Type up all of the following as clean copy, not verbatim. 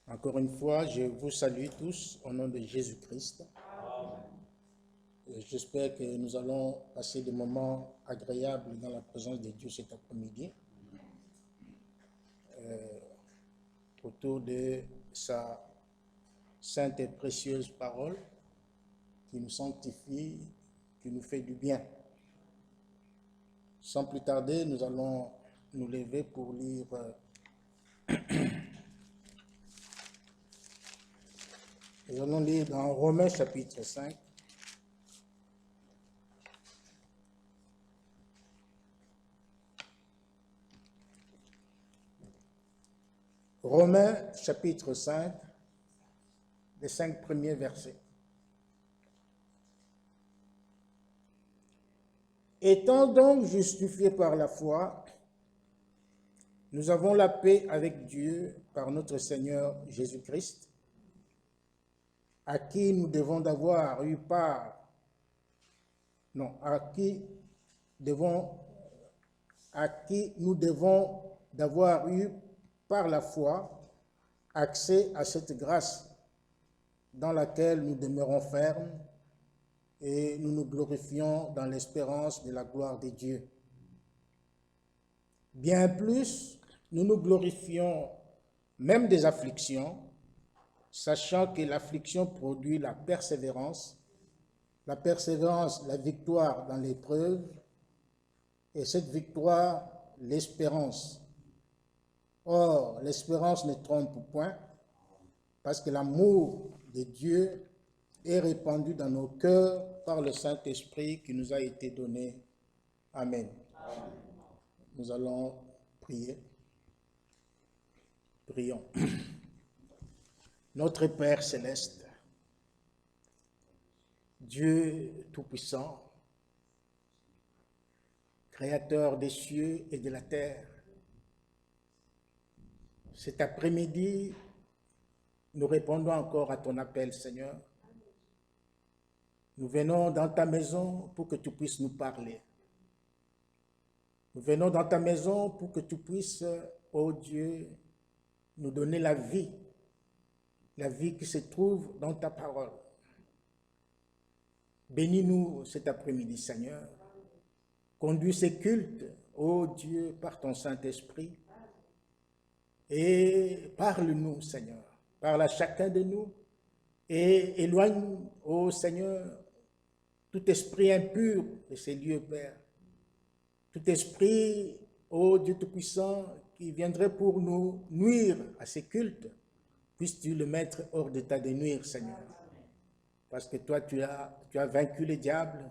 Encore une fois, je vous salue tous au nom de Jésus-Christ. J'espère que nous allons passer des moments agréables dans la présence de Dieu cet après-midi autour de sa sainte et précieuse parole qui nous sanctifie, qui nous fait du bien. Sans plus tarder, nous allons nous lever pour lire nous allons lire dans Romains chapitre 5. Romains chapitre 5, les 5 premiers versets. Étant donc justifiés par la foi, nous avons la paix avec Dieu par notre Seigneur Jésus-Christ, à qui nous devons d'avoir eu part, à qui nous devons d'avoir eu par la foi accès à cette grâce dans laquelle nous demeurons fermes et nous nous glorifions dans l'espérance de la gloire de Dieu. Bien plus, nous nous glorifions même des afflictions, sachant que l'affliction produit la persévérance, la victoire dans l'épreuve, et cette victoire, l'espérance. Or, l'espérance ne trompe point, parce que l'amour de Dieu est répandu dans nos cœurs par le Saint-Esprit qui nous a été donné. Amen. Amen. Nous allons prier. Prions. Notre Père céleste, Dieu Tout-Puissant, Créateur des cieux et de la terre, cet après-midi, nous répondons encore à ton appel, Seigneur. Nous venons dans ta maison pour que tu puisses nous parler. Nous venons dans ta maison pour que tu puisses, ô Dieu, nous donner la vie qui se trouve dans ta parole. Bénis-nous cet après-midi, Seigneur. Conduis ces cultes, ô Dieu, par ton Saint-Esprit. Et parle-nous, Seigneur. Parle à chacun de nous et éloigne, ô Seigneur, tout esprit impur de ces lieux, Père. Tout esprit, ô Dieu Tout-Puissant, qui viendrait pour nous nuire à ces cultes, puisses-tu le mettre hors d'état de nuire, Seigneur. Parce que toi, tu as vaincu les diables,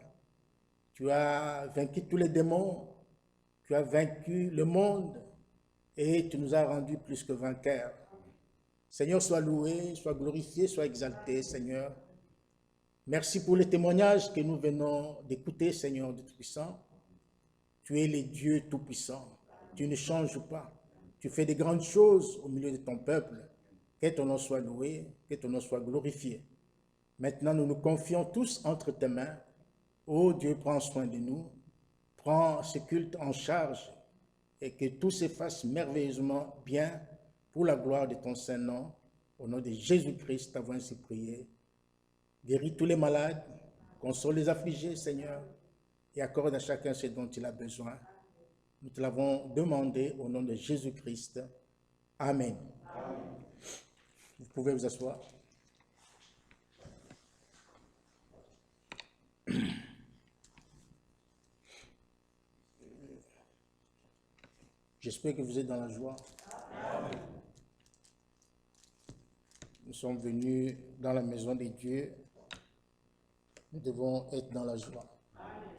tu as vaincu tous les démons, tu as vaincu le monde et tu nous as rendus plus que vainqueurs. Seigneur, sois loué, sois glorifié, sois exalté, Seigneur. Merci pour les témoignages que nous venons d'écouter, Seigneur du Tout-Puissant. Tu es le Dieu Tout-Puissant. Tu ne changes pas. Tu fais de grandes choses au milieu de ton peuple. Que ton nom soit loué, que ton nom soit glorifié. Maintenant, nous nous confions tous entre tes mains. Ô Dieu, prends soin de nous. Prends ce culte en charge et que tout se fasse merveilleusement bien pour la gloire de ton Saint-Nom. Au nom de Jésus-Christ, avons ainsi prié. Guéris tous les malades, console les affligés, Seigneur, et accorde à chacun ce dont il a besoin. Nous te l'avons demandé au nom de Jésus-Christ. Amen. Amen. Vous pouvez vous asseoir. J'espère que vous êtes dans la joie. Amen. Nous sommes venus dans la maison de Dieu. Nous devons être dans la joie. Amen.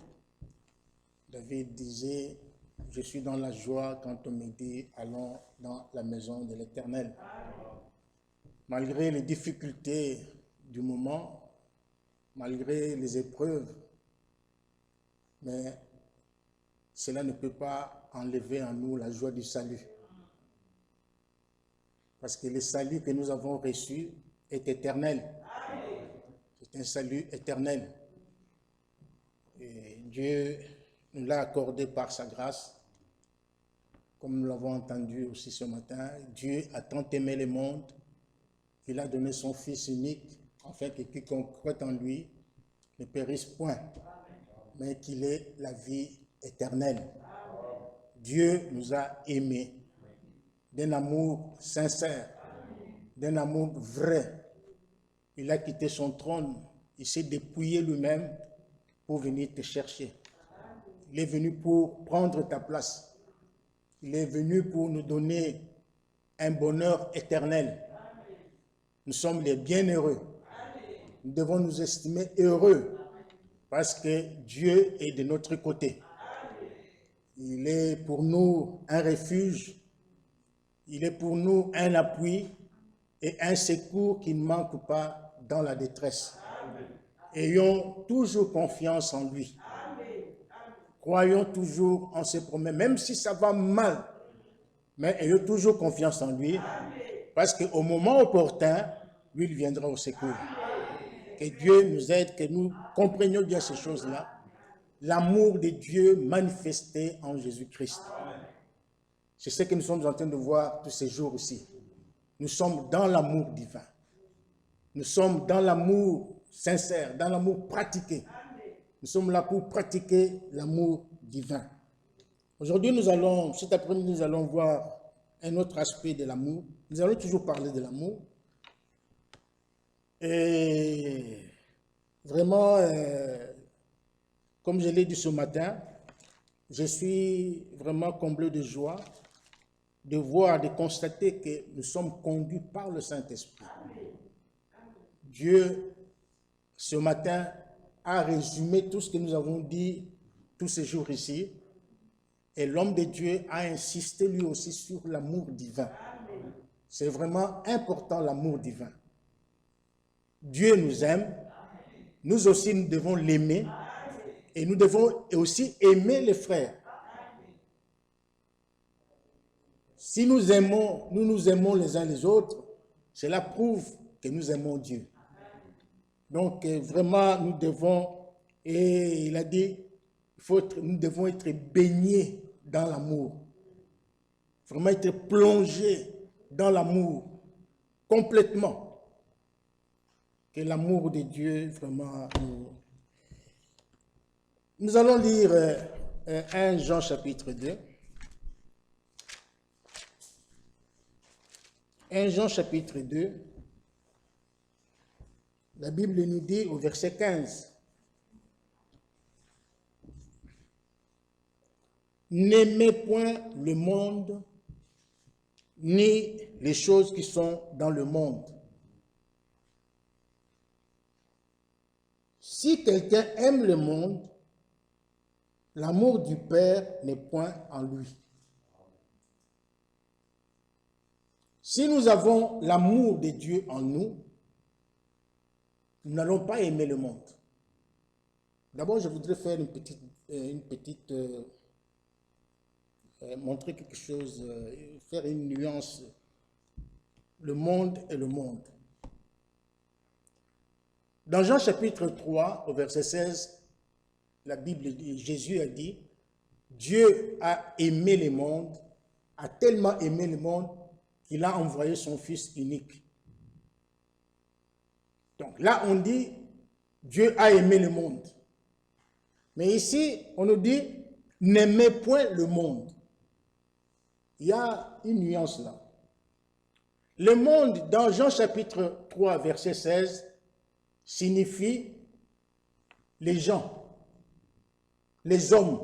David disait, je suis dans la joie quand on me dit, allons dans la maison de l'Éternel. Malgré les difficultés du moment, malgré les épreuves, mais cela ne peut pas enlever en nous la joie du salut. Parce que le salut que nous avons reçu est éternel. C'est un salut éternel. Et Dieu nous l'a accordé par sa grâce. Comme nous l'avons entendu aussi ce matin, Dieu a tant aimé le monde qu'il a donné son Fils unique, afin que quiconque croit en lui ne périsse point, mais qu'il ait la vie éternelle. Dieu nous a aimés d'un amour sincère, d'un amour vrai. Il a quitté son trône, il s'est dépouillé lui-même pour venir te chercher. Il est venu pour prendre ta place. Il est venu pour nous donner un bonheur éternel. Nous sommes les bienheureux. Nous devons nous estimer heureux parce que Dieu est de notre côté. Il est pour nous un refuge, il est pour nous un appui et un secours qui ne manque pas dans la détresse. Ayons toujours confiance en lui. Croyons toujours en ses promesses, même si ça va mal, mais ayons toujours confiance en lui, parce qu'au moment opportun, lui, il viendra au secours. Que Dieu nous aide, que nous comprenions bien ces choses-là. L'amour de Dieu manifesté en Jésus-Christ. C'est ce que nous sommes en train de voir tous ces jours aussi. Nous sommes dans l'amour divin. Nous sommes dans l'amour sincère, dans l'amour pratiqué. Nous sommes là pour pratiquer l'amour divin. Aujourd'hui, cet après-midi, nous allons voir un autre aspect de l'amour. Nous allons toujours parler de l'amour. Et vraiment, comme je l'ai dit ce matin, je suis vraiment comblé de joie de voir, de constater que nous sommes conduits par le Saint-Esprit. Dieu, ce matin, a résumé tout ce que nous avons dit tous ces jours ici. Et l'homme de Dieu a insisté lui aussi sur l'amour divin. C'est vraiment important, l'amour divin. Dieu nous aime. Nous aussi, nous devons l'aimer. Et nous devons aussi aimer les frères. Si nous nous aimons les uns les autres, cela prouve que nous aimons Dieu. Donc, vraiment, nous devons, et il a dit, nous devons être baignés dans l'amour. Vraiment être plongés dans l'amour, complètement. Que l'amour de Dieu, vraiment, nous allons lire 1 Jean chapitre 2. 1 Jean chapitre 2. La Bible nous dit au verset 15. N'aimez point le monde, ni les choses qui sont dans le monde. Si quelqu'un aime le monde, l'amour du Père n'est point en lui. Si nous avons l'amour de Dieu en nous, nous n'allons pas aimer le monde. D'abord, je voudrais faire montrer quelque chose, faire une nuance. Le monde et le monde. Dans Jean chapitre 3, au verset 16, la Bible dit, Jésus a dit, Dieu a aimé le monde, a tellement aimé le monde qu'il a envoyé son Fils unique. Donc là, on dit, Dieu a aimé le monde. Mais ici, on nous dit, n'aimez point le monde. Il y a une nuance là. Le monde, dans Jean chapitre 3, verset 16, signifie les gens, les hommes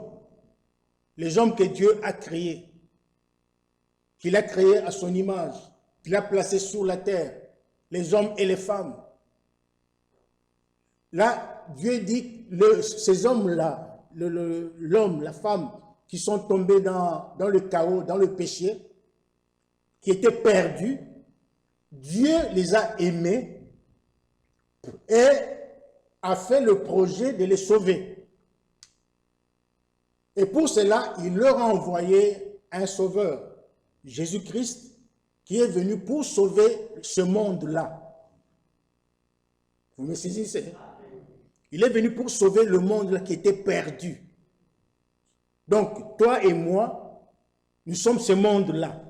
que Dieu a créés, qu'il a créés à son image, qu'il a placés sur la terre, les hommes et les femmes. Là, Dieu dit, ces hommes-là, l'homme, la femme, qui sont tombés dans le chaos, dans le péché, qui étaient perdus, Dieu les a aimés et a fait le projet de les sauver. Et pour cela, il leur a envoyé un sauveur, Jésus-Christ, qui est venu pour sauver ce monde-là. Vous me saisissez? Il est venu pour sauver le monde qui était perdu. Donc, toi et moi, nous sommes ce monde-là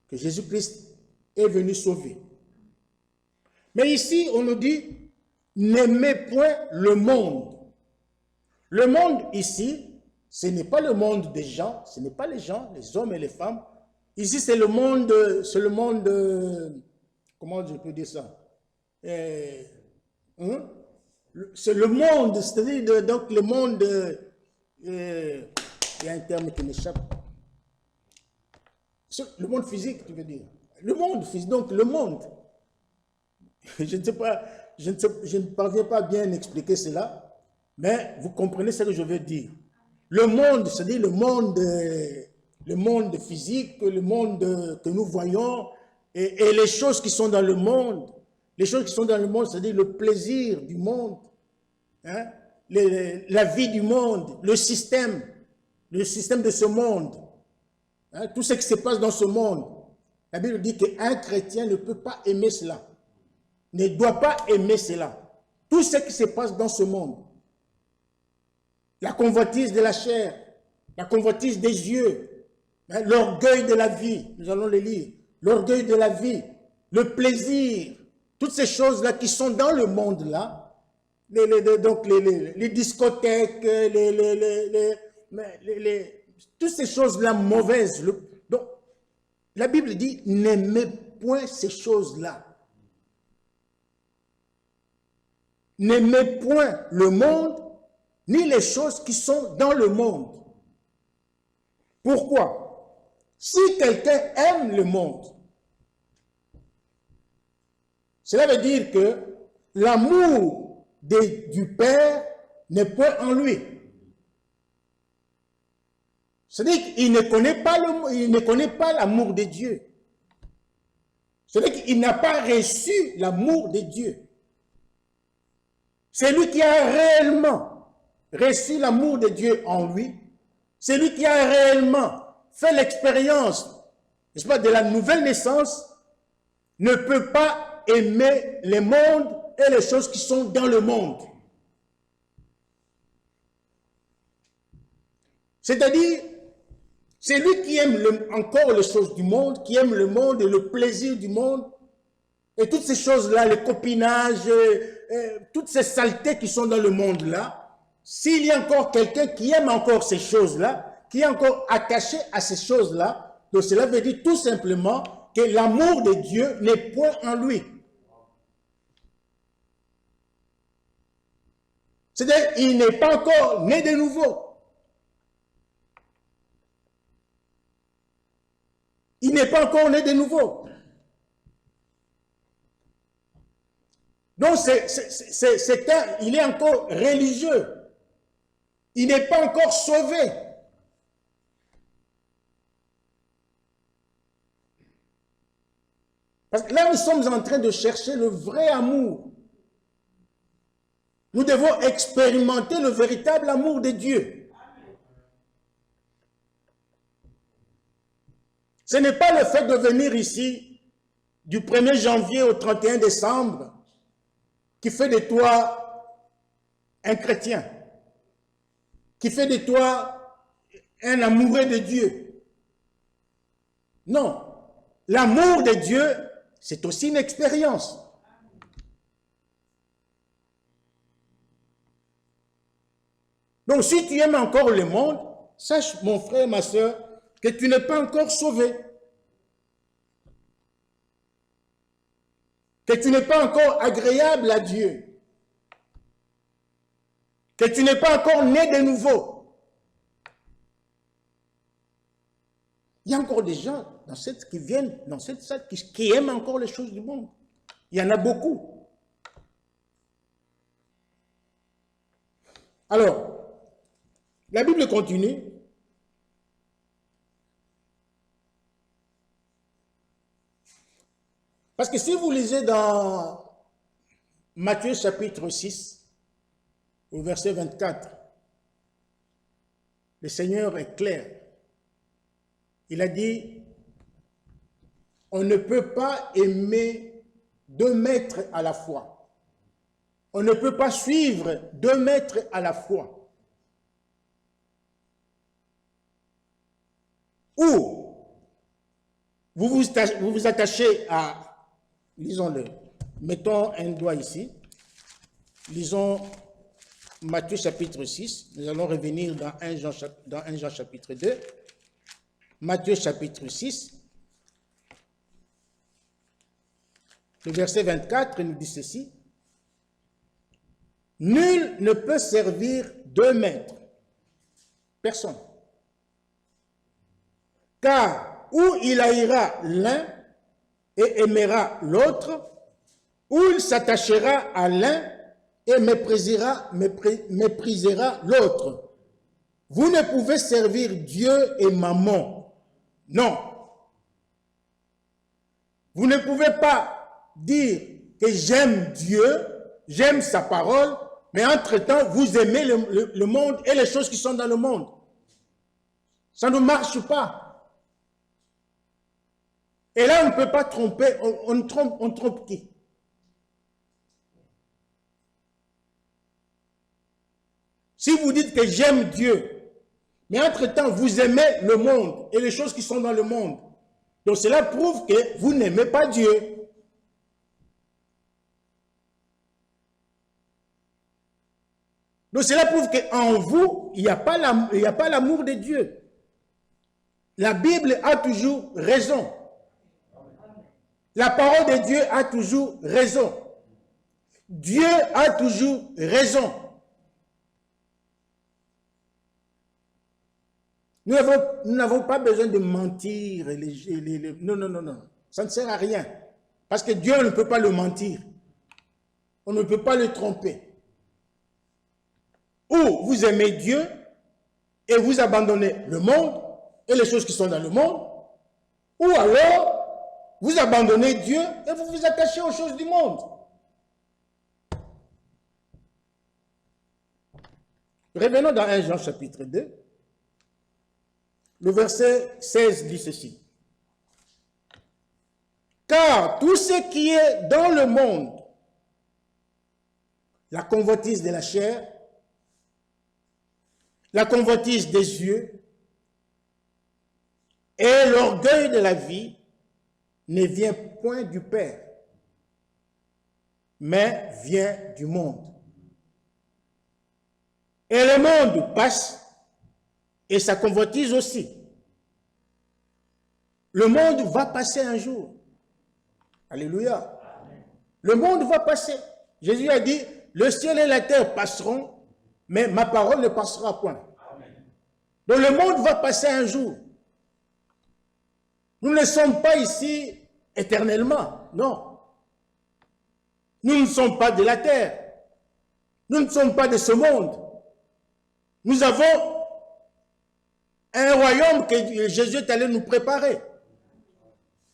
que Jésus-Christ est venu sauver. Mais ici, on nous dit, n'aimez point le monde. Le monde ici, ce n'est pas le monde des gens, ce n'est pas les gens, les hommes et les femmes. Ici, c'est le monde, comment je peux dire ça? Hein? C'est le monde, c'est-à-dire donc le monde, il y a un terme qui m'échappe. Le monde physique, tu veux dire. Le monde physique, donc le monde. Je ne sais pas, je ne parviens pas bien à expliquer cela, mais vous comprenez ce que je veux dire. Le monde, c'est-à-dire le monde physique, le monde que nous voyons, et les choses qui sont dans le monde. Les choses qui sont dans le monde, c'est-à-dire le plaisir du monde, hein, la vie du monde, le système de ce monde, hein, tout ce qui se passe dans ce monde. La Bible dit qu'un chrétien ne peut pas aimer cela, ne doit pas aimer cela. Tout ce qui se passe dans ce monde, la convoitise de la chair, la convoitise des yeux, hein, l'orgueil de la vie, nous allons le lire, l'orgueil de la vie, le plaisir, toutes ces choses-là qui sont dans le monde-là, les discothèques, toutes ces choses-là mauvaises. Donc, la Bible dit, n'aimez point ces choses-là. N'aimez point le monde, ni les choses qui sont dans le monde. Pourquoi? Si quelqu'un aime le monde, cela veut dire que l'amour du Père n'est point en lui. C'est-à-dire qu'il ne connaît pas l'amour de Dieu. C'est-à-dire qu'il n'a pas reçu l'amour de Dieu. C'est lui qui a réellement reçu l'amour de Dieu en lui. C'est lui qui a réellement fait l'expérience, n'est-ce pas, de la nouvelle naissance, ne peut pas aimer le monde et les choses qui sont dans le monde. C'est-à-dire, c'est lui qui aime encore les choses du monde, qui aime le monde et le plaisir du monde, et toutes ces choses-là, le copinage, toutes ces saletés qui sont dans le monde-là. S'il y a encore quelqu'un qui aime encore ces choses-là, qui est encore attaché à ces choses-là, donc cela veut dire tout simplement que l'amour de Dieu n'est point en lui. C'est-à-dire qu'il n'est pas encore né de nouveau. Il n'est pas encore né de nouveau. Donc, il est encore religieux. Il n'est pas encore sauvé. Parce que là, nous sommes en train de chercher le vrai amour. Nous devons expérimenter le véritable amour de Dieu. Ce n'est pas le fait de venir ici du 1er janvier au 31 décembre qui fait de toi un chrétien, qui fait de toi un amoureux de Dieu. Non, l'amour de Dieu, c'est aussi une expérience. Donc, si tu aimes encore le monde, sache, mon frère, ma soeur, que tu n'es pas encore sauvé. Que tu n'es pas encore agréable à Dieu. Que tu n'es pas encore né de nouveau. Il y a encore des gens qui viennent dans cette salle qui aiment encore les choses du monde. Il y en a beaucoup. Alors, la Bible continue. Parce que si vous lisez dans Matthieu chapitre 6, au verset 24, le Seigneur est clair. Il a dit, on ne peut pas aimer 2 maîtres à la fois. On ne peut pas suivre 2 maîtres à la fois. Ou vous vous attachez à, lisons-le, Mettons un doigt ici. Lisons Matthieu chapitre 6. Nous allons revenir dans 1 Jean chapitre 2. Matthieu chapitre 6. Le verset 24 nous dit ceci. Nul ne peut servir deux maîtres. Personne. Car ou il haïra l'un et aimera l'autre, ou il s'attachera à l'un et méprisera l'autre. Vous ne pouvez servir Dieu et Mammon. Non. Vous ne pouvez pas dire que j'aime Dieu, j'aime sa parole, mais entre-temps, vous aimez le monde et les choses qui sont dans le monde. Ça ne marche pas. Et là, on ne peut pas tromper, on trompe qui? Si vous dites que j'aime Dieu, mais entre-temps, vous aimez le monde et les choses qui sont dans le monde, donc cela prouve que vous n'aimez pas Dieu. Donc cela prouve qu'en vous, il n'y a pas l'amour de Dieu. La Bible a toujours raison. La parole de Dieu a toujours raison. Dieu a toujours raison. Nous n'avons pas besoin de mentir. Non. Ça ne sert à rien. Parce que Dieu, on ne peut pas le mentir. On ne peut pas le tromper. Ou vous aimez Dieu et vous abandonnez le monde et les choses qui sont dans le monde. Ou alors, vous abandonnez Dieu et vous vous attachez aux choses du monde. Revenons dans 1 Jean chapitre 2. Le verset 16 dit ceci. Car tout ce qui est dans le monde, la convoitise de la chair, la convoitise des yeux et l'orgueil de la vie ne vient point du Père, mais vient du monde. Et le monde passe et sa convoitise aussi. Le monde va passer un jour. Alléluia. Le monde va passer. Jésus a dit, le ciel et la terre passeront, mais ma parole ne passera point. Donc le monde va passer un jour. Nous ne sommes pas ici éternellement, non. Nous ne sommes pas de la terre. Nous ne sommes pas de ce monde. Nous avons un royaume que Jésus est allé nous préparer.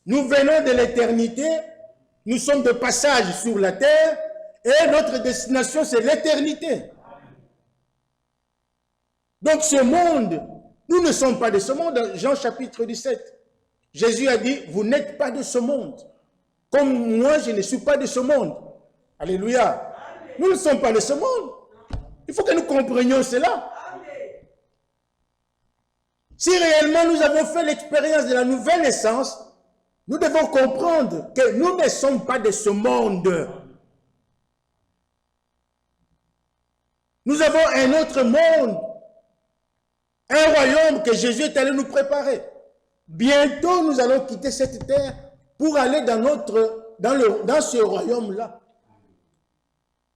Nous venons de l'éternité, nous sommes de passage sur la terre et notre destination c'est l'éternité. Donc ce monde, nous ne sommes pas de ce monde. Dans Jean chapitre 17, Jésus a dit, vous n'êtes pas de ce monde. Comme moi, je ne suis pas de ce monde. Alléluia. Nous ne sommes pas de ce monde. Il faut que nous comprenions cela. Si réellement nous avons fait l'expérience de la nouvelle naissance, nous devons comprendre que nous ne sommes pas de ce monde. Nous avons un autre monde, un royaume que Jésus est allé nous préparer. Bientôt, nous allons quitter cette terre pour aller dans ce royaume-là.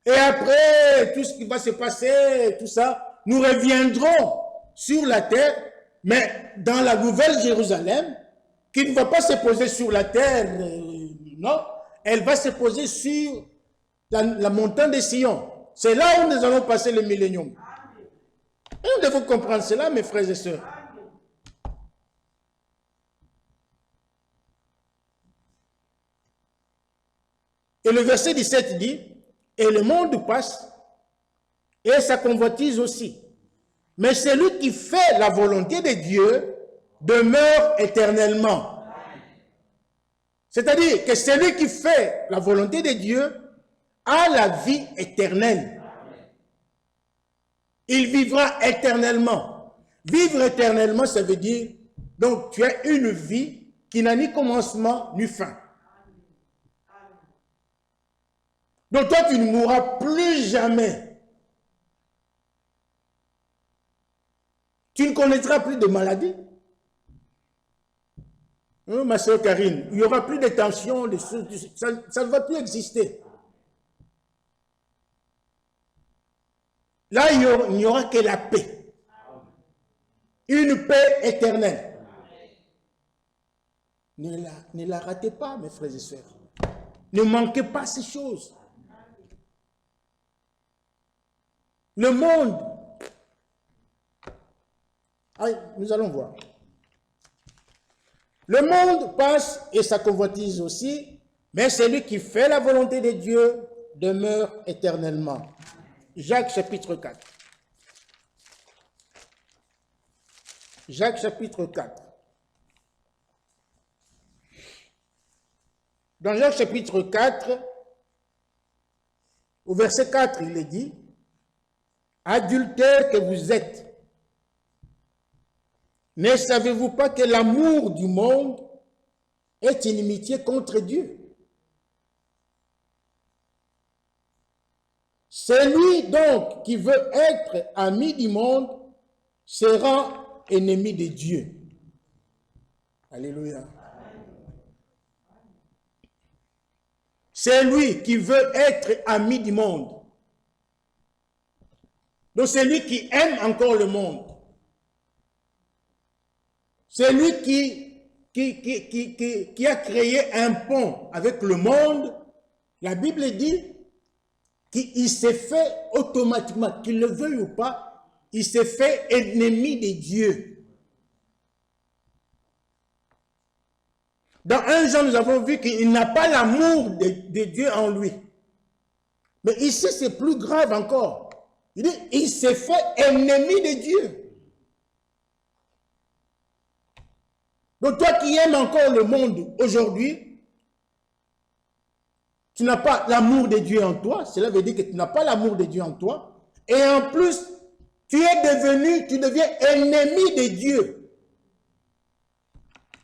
Et après, tout ce qui va se passer, tout ça, nous reviendrons sur la terre, mais dans la nouvelle Jérusalem, qui ne va pas se poser sur la terre, non, elle va se poser sur la montagne de Sion. C'est là où nous allons passer le millénium. Et nous devons comprendre cela, mes frères et sœurs. Et le verset 17 dit, « Et le monde passe, et sa convoitise aussi. Mais celui qui fait la volonté de Dieu demeure éternellement. » C'est-à-dire que celui qui fait la volonté de Dieu a la vie éternelle. Il vivra éternellement. Vivre éternellement, ça veut dire, donc tu as une vie qui n'a ni commencement ni fin. Donc toi, tu ne mourras plus jamais. Tu ne connaîtras plus de maladie. Hein, ma soeur Karine, il n'y aura plus de tension, ça ne va plus exister. Là, il n'y aura que la paix. Une paix éternelle. Ne la ratez pas, mes frères et sœurs. Ne manquez pas ces choses. Le monde. Nous allons voir. Le monde passe et sa convoitise aussi, mais celui qui fait la volonté de Dieu demeure éternellement. Jacques chapitre 4. Jacques chapitre 4. Dans Jacques chapitre 4, au verset 4, il est dit, « Adultères que vous êtes, ne savez-vous pas que l'amour du monde est inimitié contre Dieu? Celui donc qui veut être ami du monde sera ennemi de Dieu. » Alléluia. Celui qui veut être ami du monde. Donc celui qui aime encore le monde. Celui qui a créé un pont avec le monde, la Bible dit qu'il s'est fait automatiquement, qu'il le veuille ou pas, il s'est fait ennemi de Dieu. Dans 1 Jean, nous avons vu qu'il n'a pas l'amour de Dieu en lui. Mais ici, c'est plus grave encore. Il dit, il s'est fait ennemi de Dieu. Donc toi qui aimes encore le monde aujourd'hui, tu n'as pas l'amour de Dieu en toi. Cela veut dire que tu n'as pas l'amour de Dieu en toi. Et en plus, tu deviens ennemi de Dieu.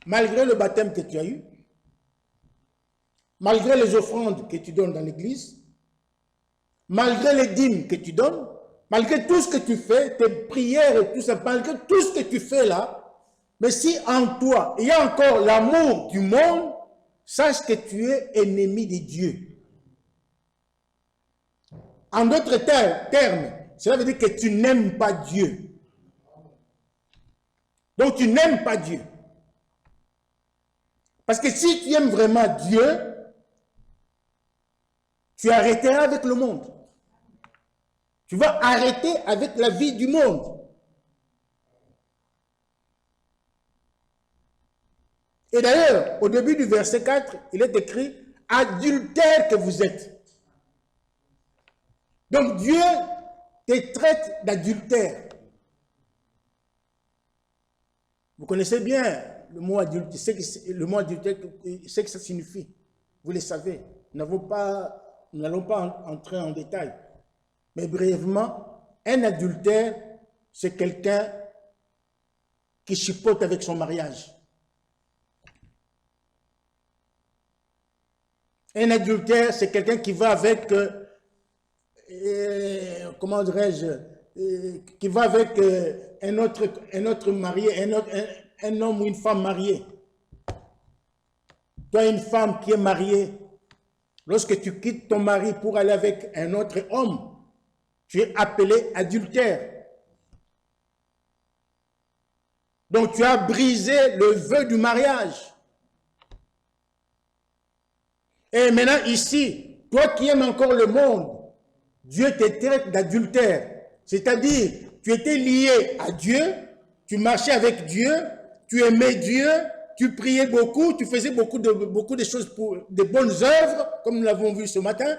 Malgré le baptême que tu as eu, malgré les offrandes que tu donnes dans l'église, malgré les dîmes que tu donnes, malgré tout ce que tu fais, tes prières et tout ça, malgré tout ce que tu fais là, mais si en toi, il y a encore l'amour du monde, sache que tu es ennemi de Dieu. En d'autres termes, cela veut dire que tu n'aimes pas Dieu. Donc tu n'aimes pas Dieu. Parce que si tu aimes vraiment Dieu, tu arrêteras avec le monde. Tu vas arrêter avec la vie du monde. Et d'ailleurs, au début du verset 4, il est écrit « Adultères que vous êtes ». Donc Dieu te traite d'adultère. Vous connaissez bien le mot adultère, le mot adultère, ce que ça signifie. Vous le savez. Nous n'allons pas entrer en détail. Mais brièvement, un adultère, c'est quelqu'un qui chipote avec son mariage. Un adultère, c'est quelqu'un qui va avec, comment dirais-je, qui va avec un autre marié, un homme ou une femme mariée. Toi, une femme qui est mariée, lorsque tu quittes ton mari pour aller avec un autre homme, tu es appelé adultère. Donc, tu as brisé le vœu du mariage. Et maintenant, ici, toi qui aimes encore le monde, Dieu te traite d'adultère. C'est-à-dire, tu étais lié à Dieu, tu marchais avec Dieu, tu aimais Dieu, tu priais beaucoup, tu faisais beaucoup de choses pour de bonnes œuvres, comme nous l'avons vu ce matin.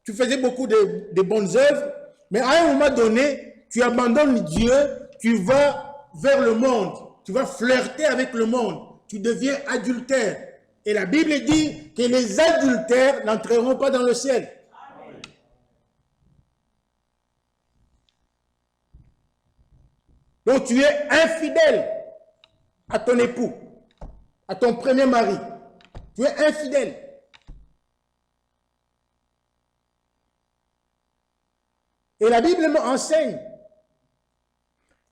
Tu faisais beaucoup de bonnes œuvres, mais à un moment donné, tu abandonnes Dieu, tu vas vers le monde, tu vas flirter avec le monde, tu deviens adultère. Et la Bible dit que les adultères n'entreront pas dans le ciel. Donc tu es infidèle à ton époux, à ton premier mari. Tu es infidèle. Et la Bible me enseigne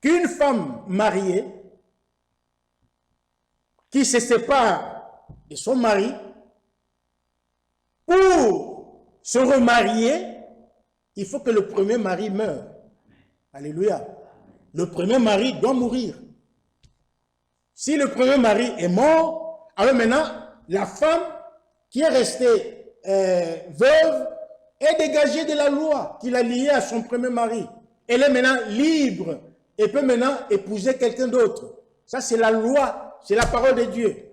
qu'une femme mariée qui se sépare de son mari pour se remarier, il faut que le premier mari meure. Alléluia. Le premier mari doit mourir. Si le premier mari est mort, alors maintenant, la femme qui est restée veuve est dégagée de la loi qui l'a liée à son premier mari. Elle est maintenant libre et peut maintenant épouser quelqu'un d'autre. Ça, c'est la loi, c'est la parole de Dieu.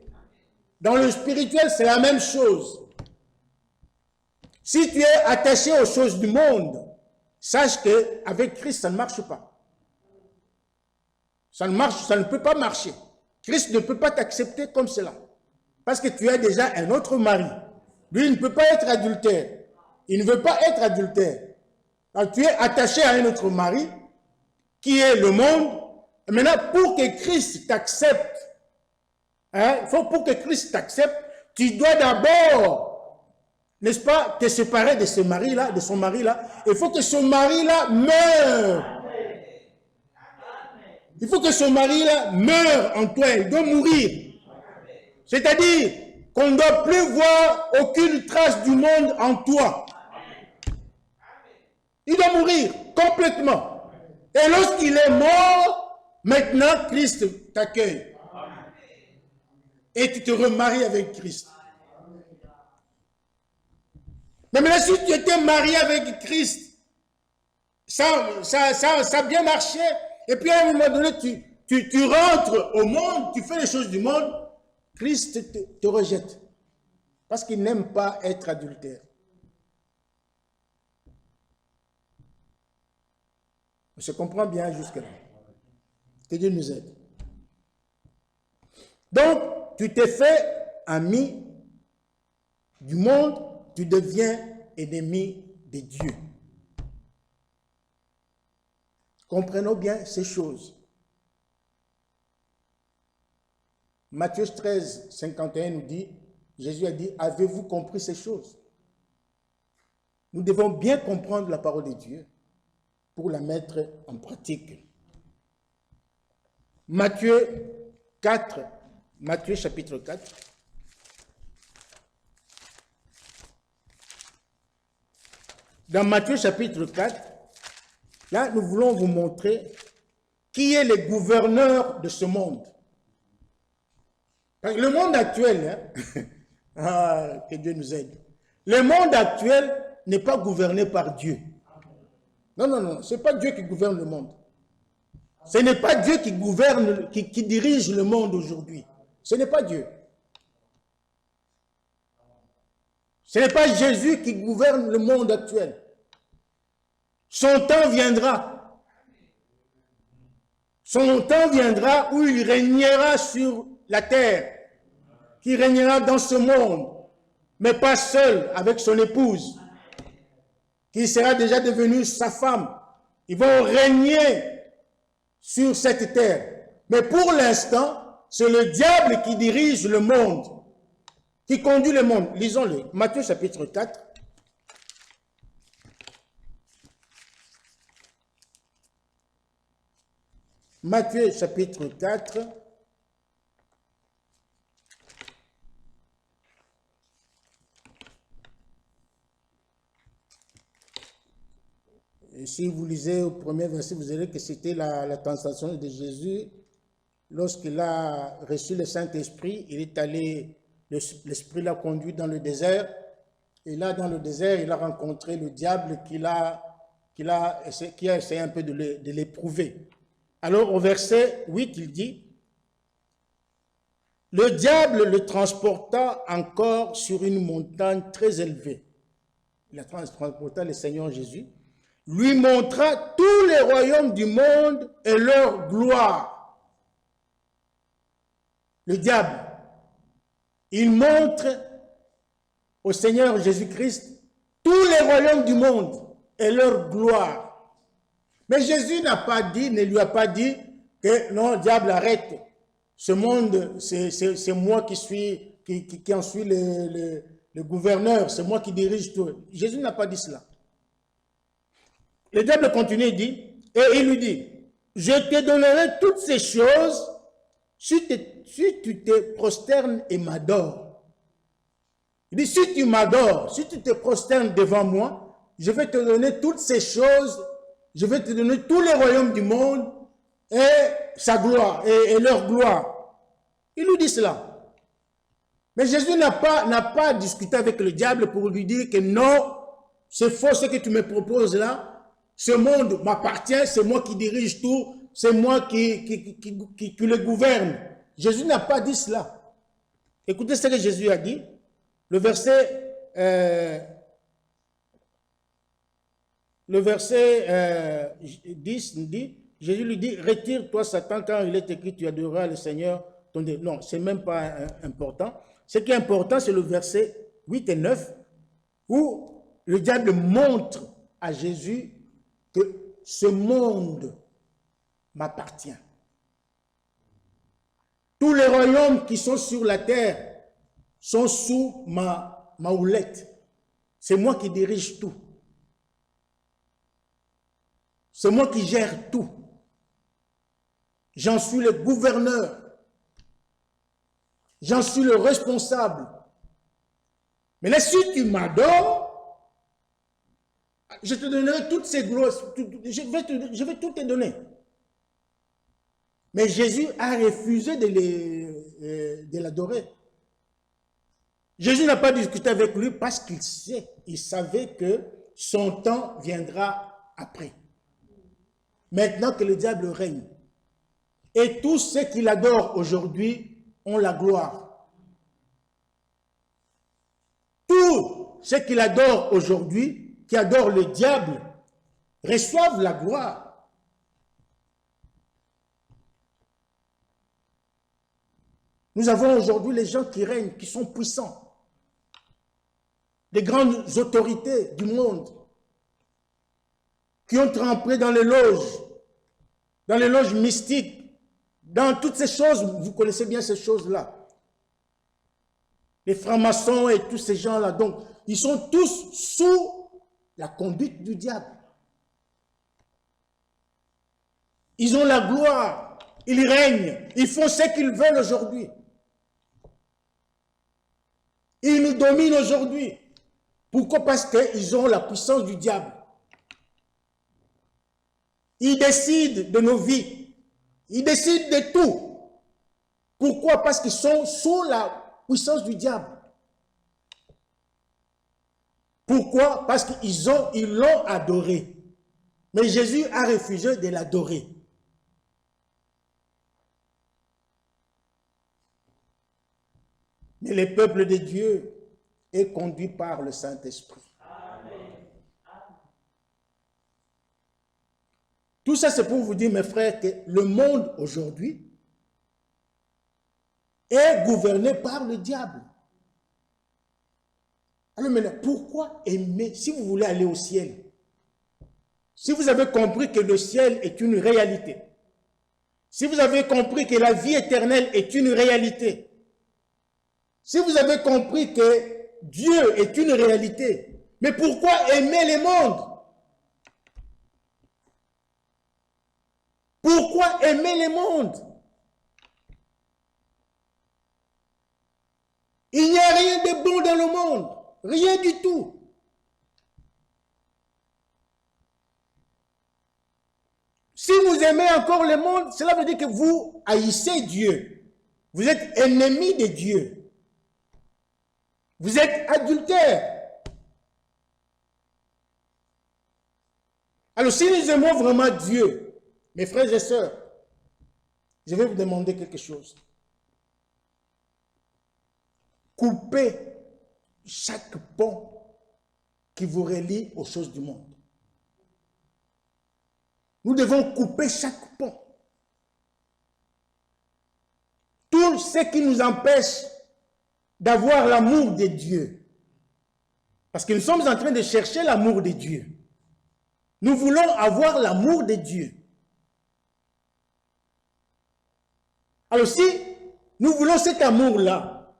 Dans le spirituel, c'est la même chose. Si tu es attaché aux choses du monde, sache qu'avec Christ, ça ne marche pas. Ça ne peut pas marcher. Christ ne peut pas t'accepter comme cela. Parce que tu as déjà un autre mari. Lui, il ne peut pas être adultère. Il ne veut pas être adultère. Alors, tu es attaché à un autre mari, qui est le monde. Et maintenant, pour que Christ t'accepte, pour que Christ t'accepte, tu dois d'abord, n'est-ce pas, te séparer de ce mari-là, de son mari-là. Il faut que ce mari-là meure. Il faut que ce mari-là meure en toi. Il doit mourir. C'est-à-dire qu'on ne doit plus voir aucune trace du monde en toi. Il doit mourir complètement. Et lorsqu'il est mort, maintenant Christ t'accueille. Et tu te remaries avec Christ. Mais maintenant, si tu étais marié avec Christ, ça a bien marché. Et puis à un moment donné, tu rentres au monde, tu fais les choses du monde, Christ te rejette. Parce qu'il n'aime pas être adultère. On se comprend bien jusque-là. Que Dieu nous aide. Donc, tu t'es fait ami du monde, tu deviens ennemi de Dieu. Comprenons bien ces choses. Matthieu 13, 51 nous dit, Jésus a dit, avez-vous compris ces choses? Nous devons bien comprendre la parole de Dieu pour la mettre en pratique. Matthieu 4, Matthieu chapitre 4. Dans Matthieu chapitre 4, là, nous voulons vous montrer qui est le gouverneur de ce monde. Le monde actuel, que Dieu nous aide. Le monde actuel n'est pas gouverné par Dieu. Non, ce n'est pas Dieu qui gouverne le monde. Ce n'est pas Dieu qui gouverne, qui dirige le monde aujourd'hui. Ce n'est pas Dieu. Ce n'est pas Jésus qui gouverne le monde actuel. Son temps viendra. Son temps viendra où il régnera sur la terre, qui régnera dans ce monde, mais pas seul, avec son épouse, qui sera déjà devenue sa femme. Ils vont régner sur cette terre. Mais pour l'instant, c'est le diable qui dirige le monde, qui conduit le monde. Lisons-le. Matthieu chapitre 4. Matthieu chapitre 4. Et si vous lisez au premier verset, vous verrez que c'était la tentation de Jésus. Lorsqu'il a reçu le Saint-Esprit, il est allé, l'Esprit l'a conduit dans le désert. Et là, dans le désert, il a rencontré le diable qui a essayé un peu de l'éprouver. Alors, au verset 8, il dit, « Le diable le transporta encore sur une montagne très élevée. » Il a transporté le Seigneur Jésus, lui montra tous les royaumes du monde et leur gloire. Le diable, il montre au Seigneur Jésus-Christ tous les royaumes du monde et leur gloire. Mais Jésus ne lui a pas dit que non, diable, arrête. Ce monde, c'est moi qui en suis le gouverneur, c'est moi qui dirige tout. Jésus n'a pas dit cela. Le diable continue, il dit, et il lui dit, je te donnerai toutes ces choses si tu te prosternes et m'adores. Il dit, si tu m'adores, si tu te prosternes devant moi, je vais te donner toutes ces choses, je vais te donner tous les royaumes du monde et sa gloire, et leur gloire. Il lui dit cela. Mais Jésus n'a pas discuté avec le diable pour lui dire que non, c'est faux ce que tu me proposes là. Ce monde m'appartient, c'est moi qui dirige tout, c'est moi qui le gouverne. Jésus n'a pas dit cela. Écoutez ce que Jésus a dit. Le verset 10 dit, Jésus lui dit, retire-toi Satan, car il est écrit, tu adoreras le Seigneur ton Dieu. Non, ce n'est même pas important. Ce qui est important, c'est le verset 8 et 9, où le diable montre à Jésus que ce monde m'appartient. Tous les royaumes qui sont sur la terre sont sous ma houlette. C'est moi qui dirige tout. C'est moi qui gère tout. J'en suis le gouverneur. J'en suis le responsable. Mais là, si tu m'adores, je te donnerai toutes ces gloires. Je vais tout te donner. Mais Jésus a refusé de l'adorer. Jésus n'a pas discuté avec lui parce qu'il savait que son temps viendra après. Maintenant que le diable règne. Et tous ceux qui l'adorent aujourd'hui ont la gloire. Tous ceux qui l'adorent aujourd'hui, qui adorent le diable, reçoivent la gloire. Nous avons aujourd'hui les gens qui règnent, qui sont puissants. Les grandes autorités du monde qui ont trempé dans les loges mystiques, dans toutes ces choses, vous connaissez bien ces choses-là. Les francs-maçons et tous ces gens-là, donc, ils sont tous sous la conduite du diable. Ils ont la gloire, ils règnent, ils font ce qu'ils veulent aujourd'hui. Ils nous dominent aujourd'hui. Pourquoi? Parce qu'ils ont la puissance du diable. Ils décident de nos vies. Ils décident de tout. Pourquoi? Parce qu'ils sont sous la puissance du diable. Pourquoi? Parce qu'ils l'ont adoré. Mais Jésus a refusé de l'adorer. Mais le peuple de Dieu est conduit par le Saint-Esprit. Tout ça, c'est pour vous dire, mes frères, que le monde aujourd'hui est gouverné par le diable. Alors maintenant, pourquoi aimer? Si vous voulez aller au ciel, si vous avez compris que le ciel est une réalité, si vous avez compris que la vie éternelle est une réalité, si vous avez compris que Dieu est une réalité, mais pourquoi aimer le monde? Pourquoi aimer le monde? Il n'y a rien de bon dans le monde. Rien du tout. Si vous aimez encore le monde, cela veut dire que vous haïssez Dieu. Vous êtes ennemi de Dieu. Vous êtes adultère. Alors si nous aimons vraiment Dieu, mes frères et sœurs, je vais vous demander quelque chose. Coupez chaque pont qui vous relie aux choses du monde. Nous devons couper chaque pont. Tout ce qui nous empêche d'avoir l'amour de Dieu. Parce que nous sommes en train de chercher l'amour de Dieu. Nous voulons avoir l'amour de Dieu. Alors si nous voulons cet amour-là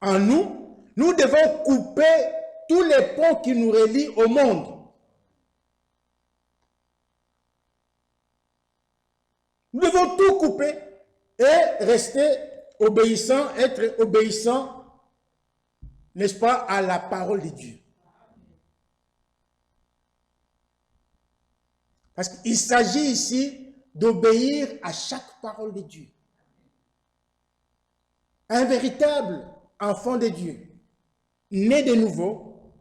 en nous, nous devons couper tous les ponts qui nous relient au monde. couper et rester obéissant, être obéissant, n'est-ce pas, à la parole de Dieu. Parce qu'il s'agit ici d'obéir à chaque parole de Dieu. Un véritable enfant de Dieu, né de nouveau,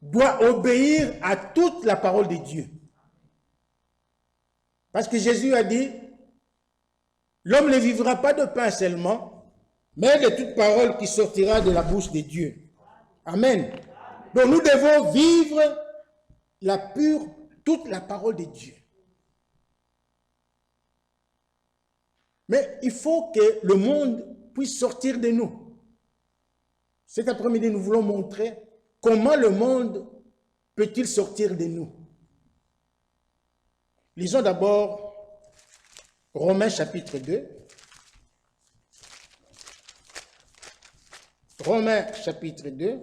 doit obéir à toute la parole de Dieu. Parce que Jésus a dit, l'homme ne vivra pas de pain seulement, mais de toute parole qui sortira de la bouche de Dieu. Amen. Donc nous devons vivre toute la parole de Dieu. Mais il faut que le monde puisse sortir de nous. Cet après-midi, nous voulons montrer comment le monde peut-il sortir de nous. Lisons d'abord Romains chapitre 2. Romains chapitre 2.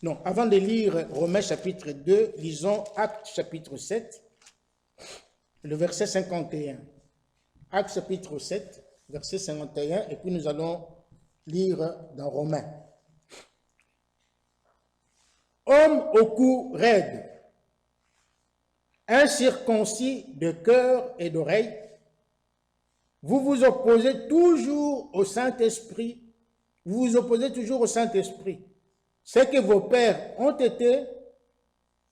Non, avant de lire Romains chapitre 2, lisons Actes chapitre 7, le verset 51. Actes chapitre 7, verset 51, et puis nous allons lire dans Romains. Homme au cou raide, incirconcis de cœur et d'oreille, vous vous opposez toujours au Saint-Esprit. Vous vous opposez toujours au Saint-Esprit. Ce que vos pères ont été,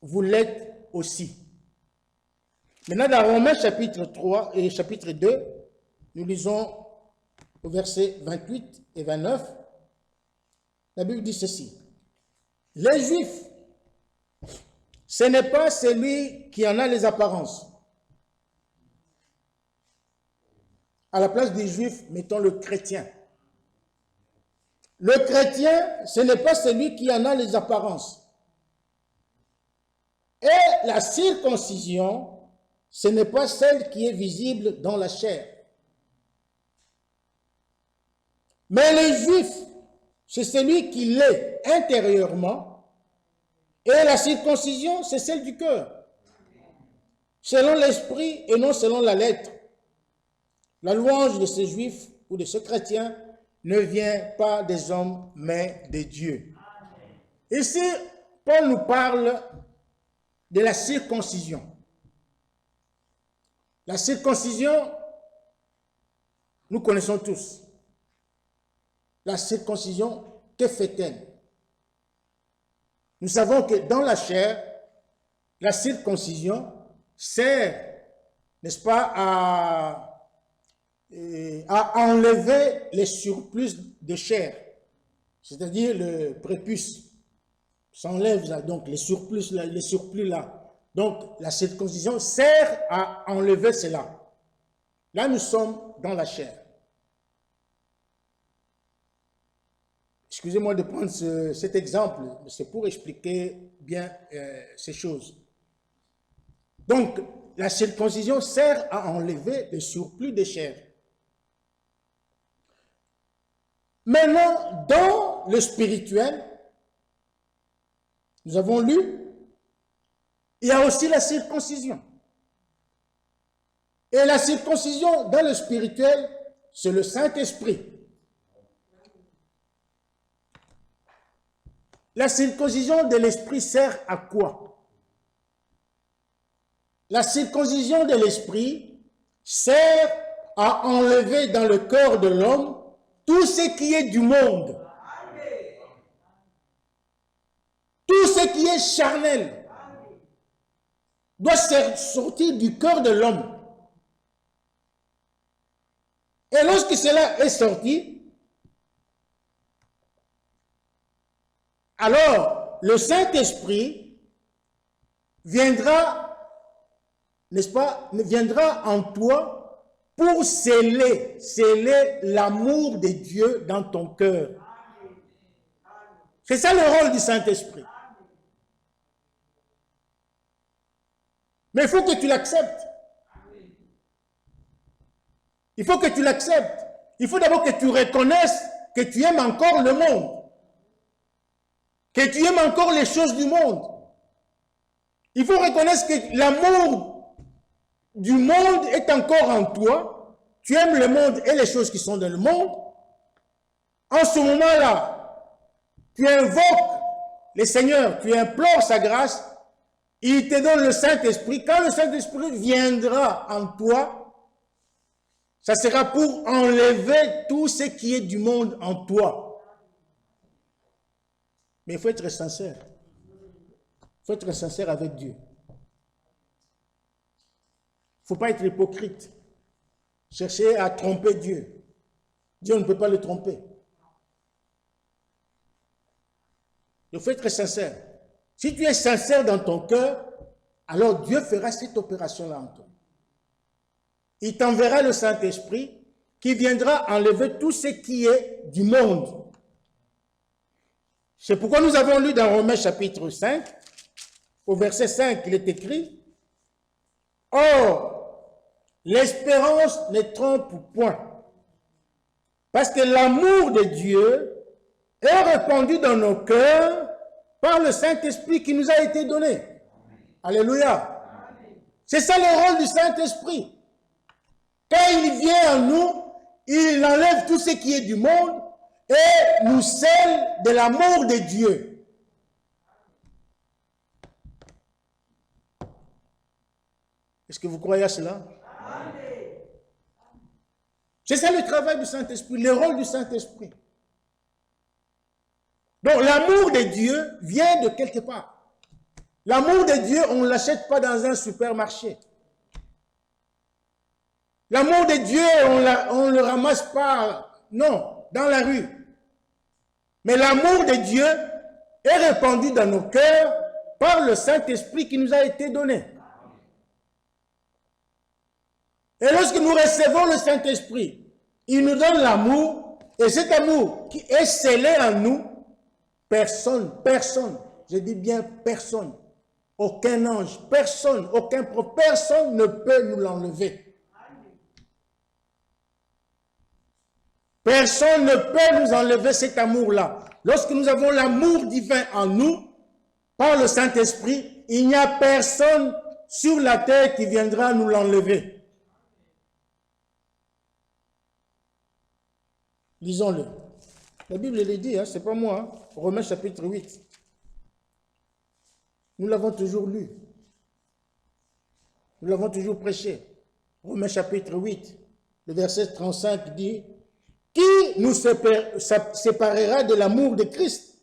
vous l'êtes aussi. Maintenant, dans Romains chapitre 3 et chapitre 2, nous lisons au verset 28 et 29, la Bible dit ceci. Les Juifs, ce n'est pas celui qui en a les apparences. À la place des Juifs, mettons le chrétien. Le chrétien, ce n'est pas celui qui en a les apparences. Et la circoncision, ce n'est pas celle qui est visible dans la chair. Mais le juif, c'est celui qui l'est intérieurement, et la circoncision, c'est celle du cœur, selon l'esprit et non selon la lettre. La louange de ce juif ou de ce chrétien ne vient pas des hommes, mais de Dieu. Ici, Paul nous parle de la circoncision. La circoncision, nous connaissons tous. La circoncision, que fait-elle? Nous savons que dans la chair, la circoncision sert, n'est-ce pas, à enlever les surplus de chair, c'est-à-dire le prépuce. S'enlève donc les surplus là. Donc la circoncision sert à enlever cela. Là, nous sommes dans la chair. Excusez-moi de prendre cet exemple, mais c'est pour expliquer bien ces choses. Donc, la circoncision sert à enlever le surplus de chair. Maintenant, dans le spirituel, nous avons lu, il y a aussi la circoncision. Et la circoncision dans le spirituel, c'est le Saint-Esprit. La circoncision de l'esprit sert à quoi? La circoncision de l'esprit sert à enlever dans le cœur de l'homme tout ce qui est du monde. Tout ce qui est charnel doit sortir du cœur de l'homme. Et lorsque cela est sorti, alors le Saint-Esprit viendra, n'est-ce pas, viendra en toi pour sceller l'amour de Dieu dans ton cœur. C'est ça le rôle du Saint-Esprit. Mais il faut que tu l'acceptes. Il faut que tu l'acceptes. Il faut d'abord que tu reconnaisses que tu aimes encore le monde. Que tu aimes encore les choses du monde. Il faut reconnaître que l'amour du monde est encore en toi, tu aimes le monde et les choses qui sont dans le monde, en ce moment-là, tu invoques le Seigneur, tu implores sa grâce, il te donne le Saint-Esprit. Quand le Saint-Esprit viendra en toi, ça sera pour enlever tout ce qui est du monde en toi. Mais il faut être sincère. Il faut être sincère avec Dieu. Il ne faut pas être hypocrite. Chercher à tromper Dieu. Dieu ne peut pas le tromper. Il faut être sincère. Si tu es sincère dans ton cœur, alors Dieu fera cette opération-là en toi. Il t'enverra le Saint-Esprit qui viendra enlever tout ce qui est du monde. C'est pourquoi nous avons lu dans Romains chapitre 5, au verset 5, il est écrit « Or, l'espérance ne trompe point, parce que l'amour de Dieu est répandu dans nos cœurs par le Saint-Esprit qui nous a été donné. » Alléluia. C'est ça le rôle du Saint-Esprit. Quand il vient en nous, il enlève tout ce qui est du monde et nous scelle de l'amour de Dieu. Est-ce que vous croyez à cela? C'est ça le travail du Saint-Esprit, le rôle du Saint-Esprit. Donc l'amour de Dieu vient de quelque part. L'amour de Dieu, on ne l'achète pas dans un supermarché. L'amour de Dieu, on ne le ramasse pas, non, dans la rue. Mais l'amour de Dieu est répandu dans nos cœurs par le Saint-Esprit qui nous a été donné. Et lorsque nous recevons le Saint-Esprit, il nous donne l'amour, et cet amour qui est scellé en nous, personne, je dis bien personne, aucun ange, personne, personne ne peut nous l'enlever. Personne ne peut nous enlever cet amour-là. Lorsque nous avons l'amour divin en nous, par le Saint-Esprit, il n'y a personne sur la terre qui viendra nous l'enlever. Lisons-le. La Bible le dit, hein, c'est pas moi. Hein. Romains chapitre 8. Nous l'avons toujours lu. Nous l'avons toujours prêché. Romains chapitre 8, le verset 35 dit « Qui nous séparera de l'amour de Christ ?»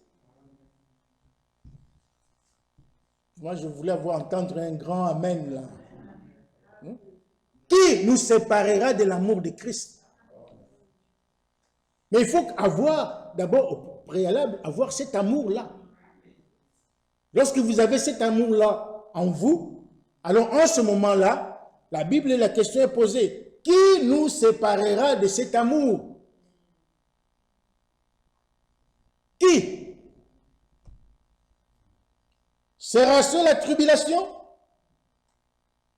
Moi, je voulais entendre un grand amen là. Qui nous séparera de l'amour de Christ? Mais il faut avoir, d'abord, au préalable, avoir cet amour-là. Lorsque vous avez cet amour-là en vous, alors en ce moment-là, la Bible, la question est posée. Qui nous séparera de cet amour? Qui? Sera-ce la tribulation?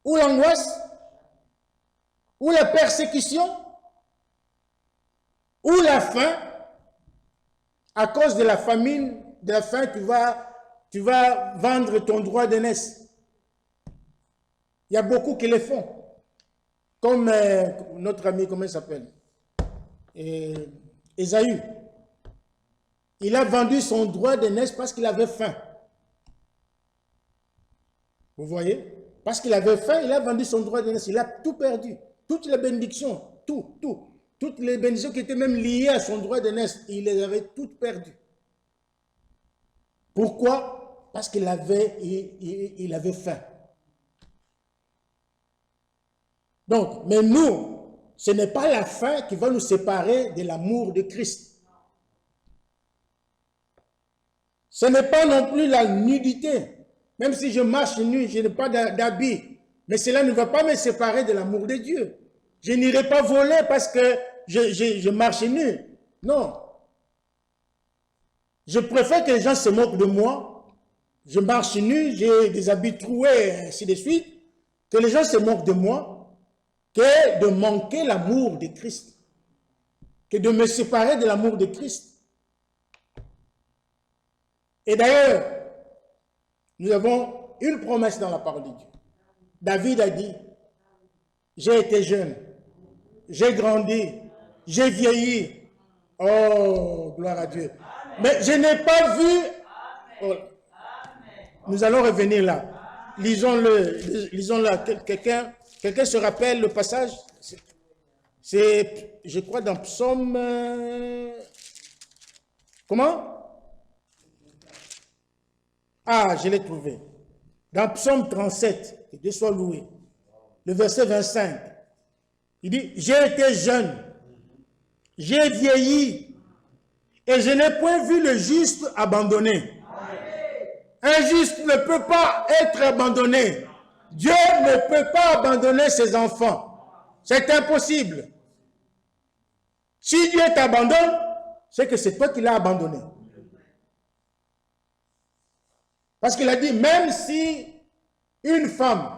Ou l'angoisse? Ou la persécution? Ou la faim? À cause de la famine, de la faim, tu vas vendre ton droit d'aînesse. Il y a beaucoup qui le font. Comme notre ami, comment il s'appelle? Ésaü. Il a vendu son droit d'aînesse parce qu'il avait faim. Vous voyez? Parce qu'il avait faim, il a vendu son droit d'aînesse. Il a tout perdu. Toutes les bénédictions, toutes les bénédictions qui étaient même liées à son droit d'aînesse, il les avait toutes perdues. Pourquoi? Parce qu'il avait faim. Donc, mais nous, ce n'est pas la faim qui va nous séparer de l'amour de Christ. Ce n'est pas non plus la nudité. Même si je marche nu, je n'ai pas d'habit. Mais cela ne va pas me séparer de l'amour de Dieu. Je n'irai pas voler parce que je marche nu. Non. Je préfère que les gens se moquent de moi. Je marche nu, j'ai des habits troués, ainsi de suite. Que les gens se moquent de moi. Que de manquer l'amour de Christ. Que de me séparer de l'amour de Christ. Et d'ailleurs, nous avons une promesse dans la parole de Dieu. David a dit, j'ai été jeune, j'ai grandi, j'ai vieilli. Oh, gloire à Dieu. Mais je n'ai pas vu... Oh, nous allons revenir là. Lisons là. Quelqu'un se rappelle le passage? C'est, je crois, dans Psaume... comment? Ah, je l'ai trouvé. Dans Psaume 37, que Dieu soit loué, le verset 25, il dit, j'ai été jeune, j'ai vieilli, et je n'ai point vu le juste abandonné. Un juste ne peut pas être abandonné. Dieu ne peut pas abandonner ses enfants. C'est impossible. Si Dieu t'abandonne, c'est que c'est toi qui l'as abandonné. Parce qu'il a dit, même si une femme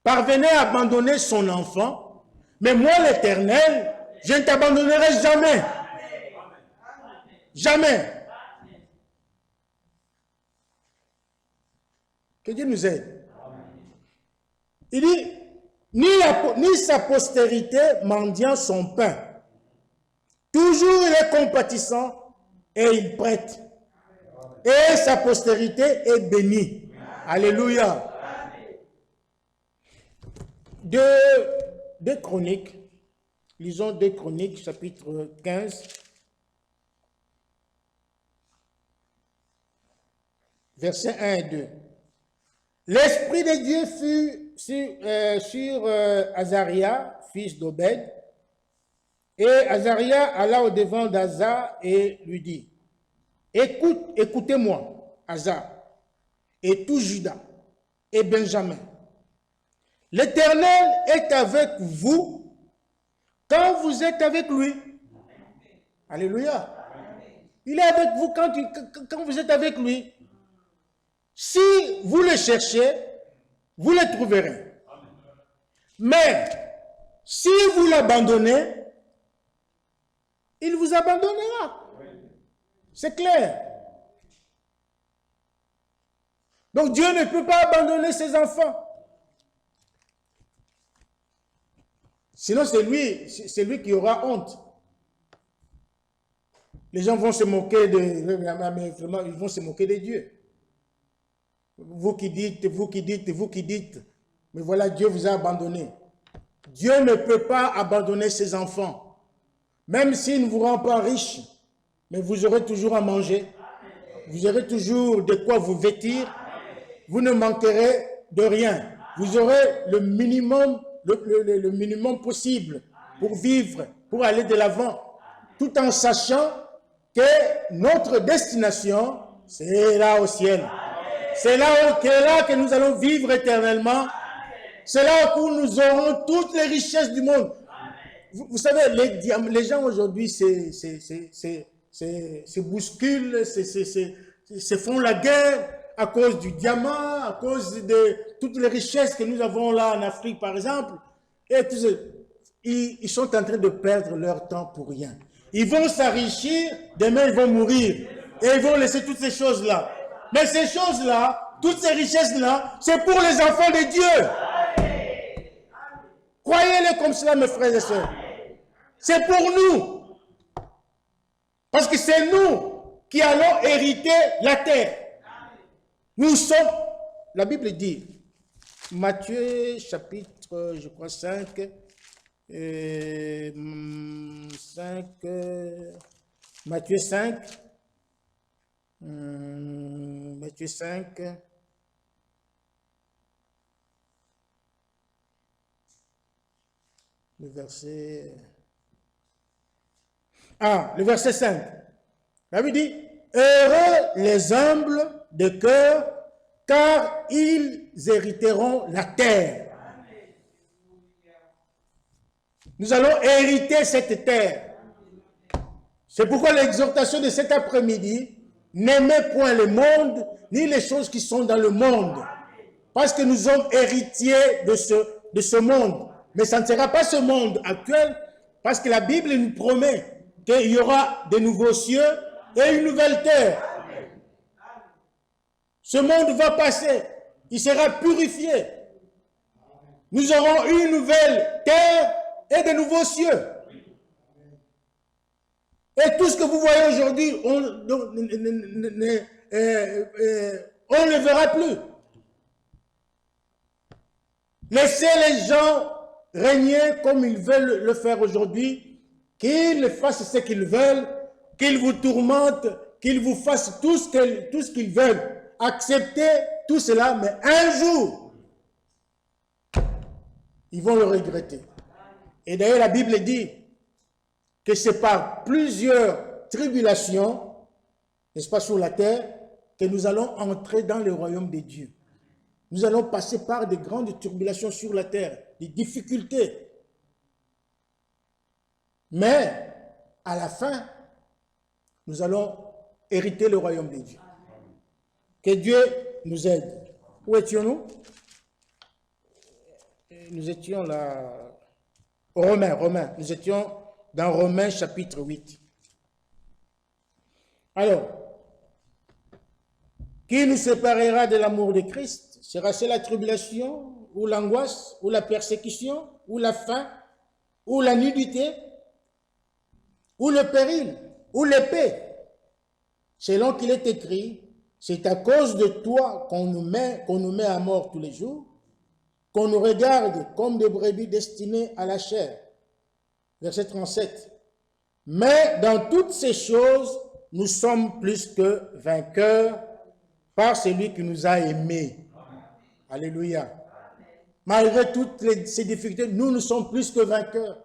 parvenait à abandonner son enfant, mais moi l'Éternel, je ne t'abandonnerai jamais. Jamais. Que Dieu nous aide. Il dit, ni sa postérité mendiant son pain. Toujours il est compatissant et il prête. Et sa postérité est bénie. Alléluia. Deux Chroniques. Lisons 2 Chroniques, chapitre 15. Versets 1 et 2. L'Esprit de Dieu fut sur Azaria, fils d'Obed. Et Azaria alla au-devant d'Asa et lui dit, écoutez-moi, Asa, et tout Juda, et Benjamin. L'Éternel est avec vous quand vous êtes avec lui. Alléluia. Il est avec vous quand vous êtes avec lui. Si vous le cherchez, vous le trouverez. Mais si vous l'abandonnez, il vous abandonnera. C'est clair. Donc Dieu ne peut pas abandonner ses enfants. Sinon c'est lui qui aura honte. Les gens vont se moquer ils vont se moquer de Dieu. Vous qui dites, mais voilà, Dieu vous a abandonné. Dieu ne peut pas abandonner ses enfants. Même s'il ne vous rend pas riche, mais vous aurez toujours à manger. Vous aurez toujours de quoi vous vêtir. Vous ne manquerez de rien. Vous aurez le minimum, le minimum possible pour vivre, pour aller de l'avant, tout en sachant que notre destination, c'est là au ciel. C'est là que nous allons vivre éternellement. C'est là où nous aurons toutes les richesses du monde. Vous savez, les gens aujourd'hui se bousculent, se font la guerre à cause du diamant, à cause de toutes les richesses que nous avons là en Afrique, par exemple. Et ils sont en train de perdre leur temps pour rien. Ils vont s'enrichir, demain ils vont mourir. Et ils vont laisser toutes ces choses-là. Mais ces choses-là, toutes ces richesses-là, c'est pour les enfants de Dieu. Croyez-le comme cela, mes frères et sœurs. C'est pour nous. Parce que c'est nous qui allons hériter la terre. Nous sommes, la Bible dit, Matthieu chapitre, je crois, 5, Matthieu 5, Matthieu 5, le verset... le verset 5. La Bible dit, heureux les humbles de cœur, car ils hériteront la terre. Nous allons hériter cette terre. C'est pourquoi l'exhortation de cet après-midi, n'aimez point le monde, ni les choses qui sont dans le monde. Parce que nous sommes héritiers de ce monde. Mais ça ne sera pas ce monde actuel, parce que la Bible nous promet qu'il y aura de nouveaux cieux et une nouvelle terre. Ce monde va passer, il sera purifié. Nous aurons une nouvelle terre et de nouveaux cieux. Et tout ce que vous voyez aujourd'hui, on ne le verra plus. Laissez les gens régner comme ils veulent le faire aujourd'hui, qu'ils fassent ce qu'ils veulent, qu'ils vous tourmentent, qu'ils vous fassent tout ce qu'ils veulent. Acceptez tout cela, mais un jour, ils vont le regretter. Et d'ailleurs, la Bible dit que c'est par plusieurs tribulations, n'est-ce pas, sur la terre, que nous allons entrer dans le royaume de Dieu. Nous allons passer par de grandes tribulations sur la terre, des difficultés. Mais, à la fin, nous allons hériter le royaume de Dieu. Que Dieu nous aide. Où étions-nous? Nous étions là, Romains. Nous étions dans Romains chapitre 8. Alors, qui nous séparera de l'amour de Christ? Sera-ce la tribulation, ou l'angoisse, ou la persécution, ou la faim, ou la nudité, ou le péril, ou l'épée? Selon qu'il est écrit, c'est à cause de toi qu'on nous met à mort tous les jours, qu'on nous regarde comme des brebis destinées à la chair. Verset 37. Mais dans toutes ces choses, nous sommes plus que vainqueurs par celui qui nous a aimés. Alléluia. Malgré toutes ces difficultés, nous sommes plus que vainqueurs.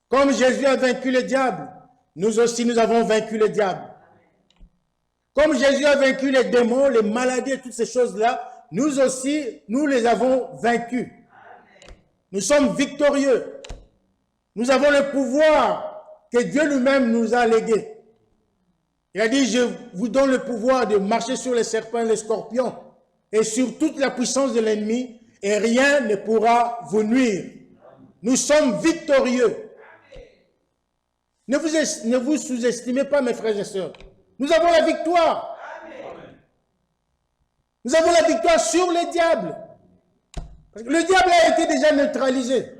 Comme Jésus a vaincu le diable, nous aussi nous avons vaincu le diable. Comme Jésus a vaincu les démons, les maladies et toutes ces choses-là, nous aussi, nous les avons vaincus. Nous sommes victorieux. Nous avons le pouvoir que Dieu lui-même nous a légué. Il a dit, je vous donne le pouvoir de marcher sur les serpents et les scorpions et sur toute la puissance de l'ennemi, et rien ne pourra vous nuire. Nous sommes victorieux. Ne vous sous-estimez pas, mes frères et sœurs. Nous avons la victoire. Nous avons la victoire sur le diable. Parce que le diable a été déjà neutralisé.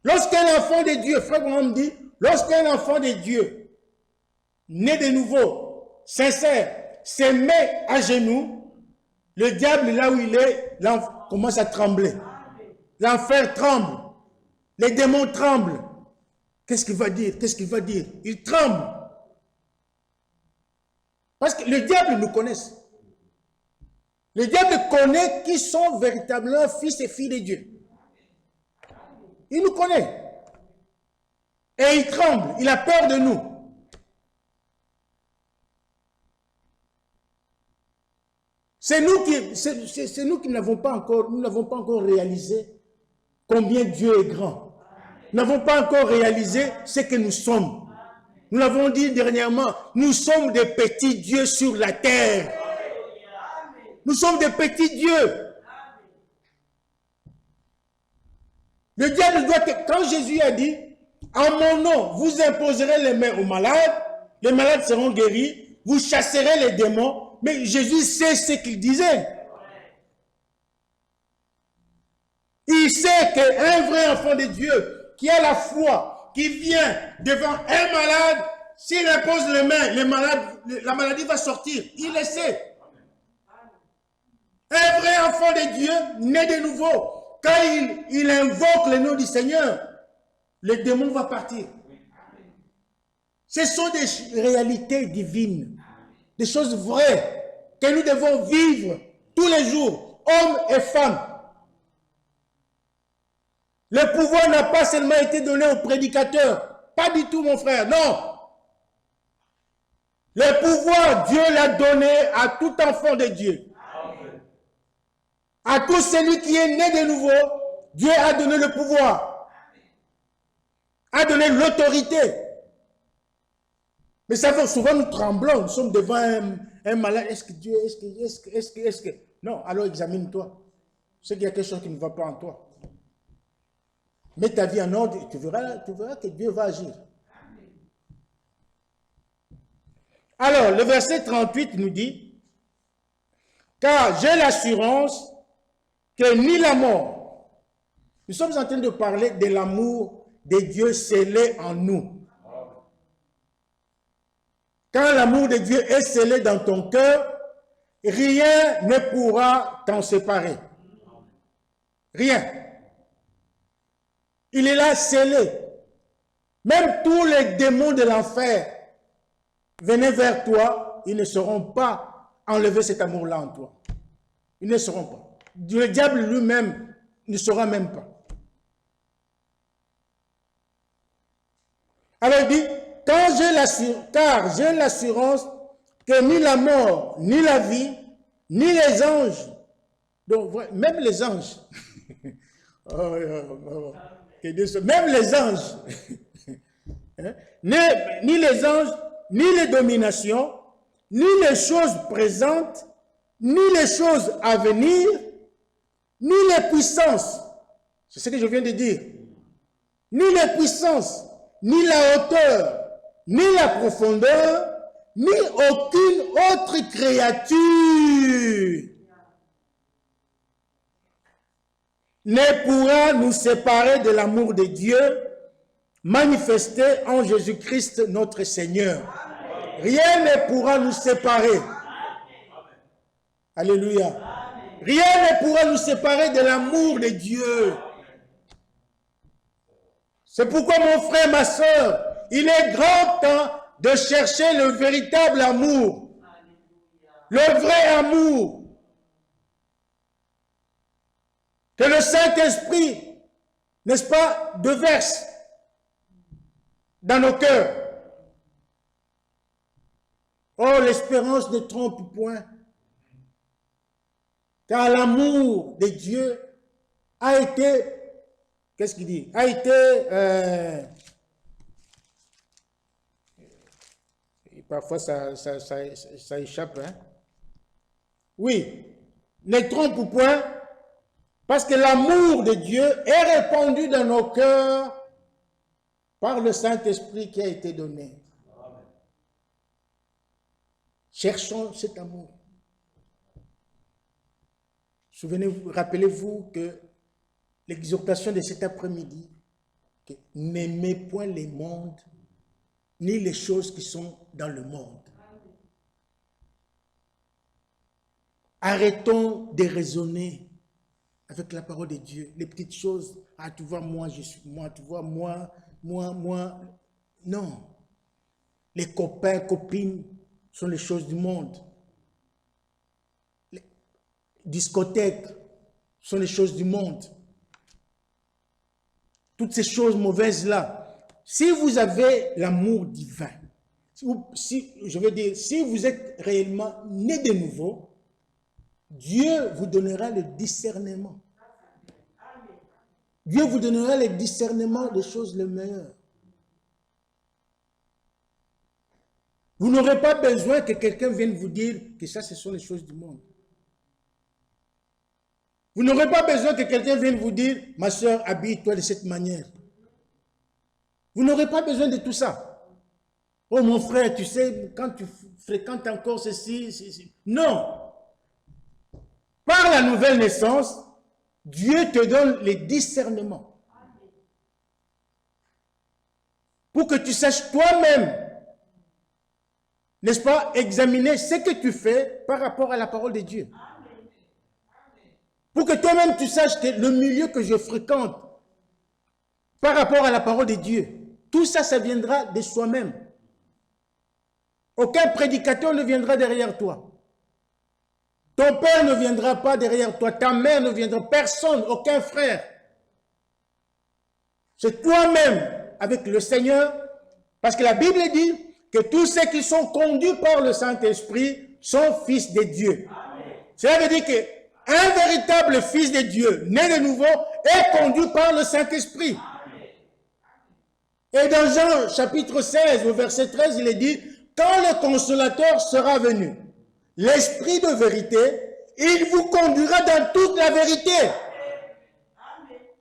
Lorsqu'un enfant de Dieu, frère Branham dit, lorsqu'un enfant de Dieu, né de nouveau, sincère, se met à genoux, le diable, là où il est, commence à trembler. L'enfer tremble. Les démons tremblent. Qu'est-ce qu'il va dire? Qu'est-ce qu'il va dire? Il tremble. Parce que le diable nous connaît. Le diable connaît qui sont véritablement fils et filles de Dieu. Il nous connaît. Et il tremble. Il a peur de nous. C'est nous qui n'avons pas encore réalisé combien Dieu est grand. Nous n'avons pas encore réalisé ce que nous sommes. Nous l'avons dit dernièrement, nous sommes des petits dieux sur la terre. Nous sommes des petits dieux. Le diable doit que, quand Jésus a dit, en mon nom, vous imposerez les mains aux malades seront guéris, vous chasserez les démons, mais Jésus sait ce qu'il disait. Il sait qu'un vrai enfant de Dieu, qui a la foi, qui vient devant un malade, s'il impose les mains, la maladie va sortir. Il le sait. Un vrai enfant de Dieu, né de nouveau, quand il invoque le nom du Seigneur, le démon va partir. Ce sont des réalités divines, des choses vraies que nous devons vivre tous les jours, hommes et femmes. Le pouvoir n'a pas seulement été donné aux prédicateurs. Pas du tout, mon frère, non. Le pouvoir, Dieu l'a donné à tout enfant de Dieu. À tout celui qui est né de nouveau, Dieu a donné le pouvoir. A donné l'autorité. Mais ça fait souvent nous tremblons, nous sommes devant un malade. Est-ce que Dieu, est-ce que... Non, alors examine-toi. C'est qu'il y a quelque chose qui ne va pas en toi. Mets ta vie en ordre et tu verras que Dieu va agir. Alors, le verset 38 nous dit, car j'ai l'assurance que ni la mort. Nous sommes en train de parler de l'amour de Dieu scellé en nous. Quand l'amour de Dieu est scellé dans ton cœur, rien ne pourra t'en séparer. Rien. Il est là scellé. Même tous les démons de l'enfer venaient vers toi, ils ne sauront pas enlever cet amour-là en toi. Ils ne sauront pas. Le diable lui-même ne saura même pas. Alors il dit, car j'ai l'assurance que ni la mort, ni la vie, ni les anges, donc même les anges, même les anges, hein, ni les anges, ni les dominations, ni les choses présentes, ni les choses à venir, ni les puissances, c'est ce que je viens de dire, ni les puissances, ni la hauteur, ni la profondeur, ni aucune autre créature ne pourra nous séparer de l'amour de Dieu manifesté en Jésus-Christ notre Seigneur. Rien ne pourra nous séparer. Alléluia. Rien ne pourra nous séparer de l'amour de Dieu. C'est pourquoi mon frère, ma soeur, il est grand temps de chercher le véritable amour. Le vrai amour. Que le Saint-Esprit, n'est-ce pas, déverse dans nos cœurs. Oh, l'espérance ne trompe point. Car l'amour de Dieu a été, qu'est-ce qu'il dit? A été, parfois ça échappe, hein? Oui, ne trompe point, parce que l'amour de Dieu est répandu dans nos cœurs par le Saint-Esprit qui a été donné. Amen. Cherchons cet amour. Souvenez-vous, rappelez-vous que l'exhortation de cet après-midi, que n'aimez point les mondes, ni les choses qui sont dans le monde. Arrêtons de raisonner avec la parole de Dieu. Les petites choses, ah tu vois moi, je suis moi, tu vois moi. Non. Les copains, copines sont les choses du monde. Les discothèques sont les choses du monde. Toutes ces choses mauvaises-là. Si vous avez l'amour divin, je veux dire, si vous êtes réellement né de nouveau, Dieu vous donnera le discernement. Dieu vous donnera le discernement des choses les meilleures. Vous n'aurez pas besoin que quelqu'un vienne vous dire que ça, ce sont les choses du monde. Vous n'aurez pas besoin que quelqu'un vienne vous dire, ma soeur, habille-toi de cette manière. Vous n'aurez pas besoin de tout ça. Oh mon frère, tu sais, quand tu fréquentes encore ceci. Non. Par la nouvelle naissance, Dieu te donne les discernements. Pour que tu saches toi-même, n'est-ce pas, examiner ce que tu fais par rapport à la parole de Dieu. Pour que toi-même tu saches que le milieu que je fréquente par rapport à la parole de Dieu, tout ça, ça viendra de soi-même. Aucun prédicateur ne viendra derrière toi. Ton père ne viendra pas derrière toi, ta mère ne viendra, personne, aucun frère. C'est toi-même avec le Seigneur, parce que la Bible dit que tous ceux qui sont conduits par le Saint-Esprit sont fils de Dieu. Cela veut dire qu'un véritable fils de Dieu, né de nouveau, est conduit par le Saint-Esprit. Et dans Jean chapitre 16, au verset 13, il est dit, quand le consolateur sera venu, l'Esprit de vérité, il vous conduira dans toute la vérité.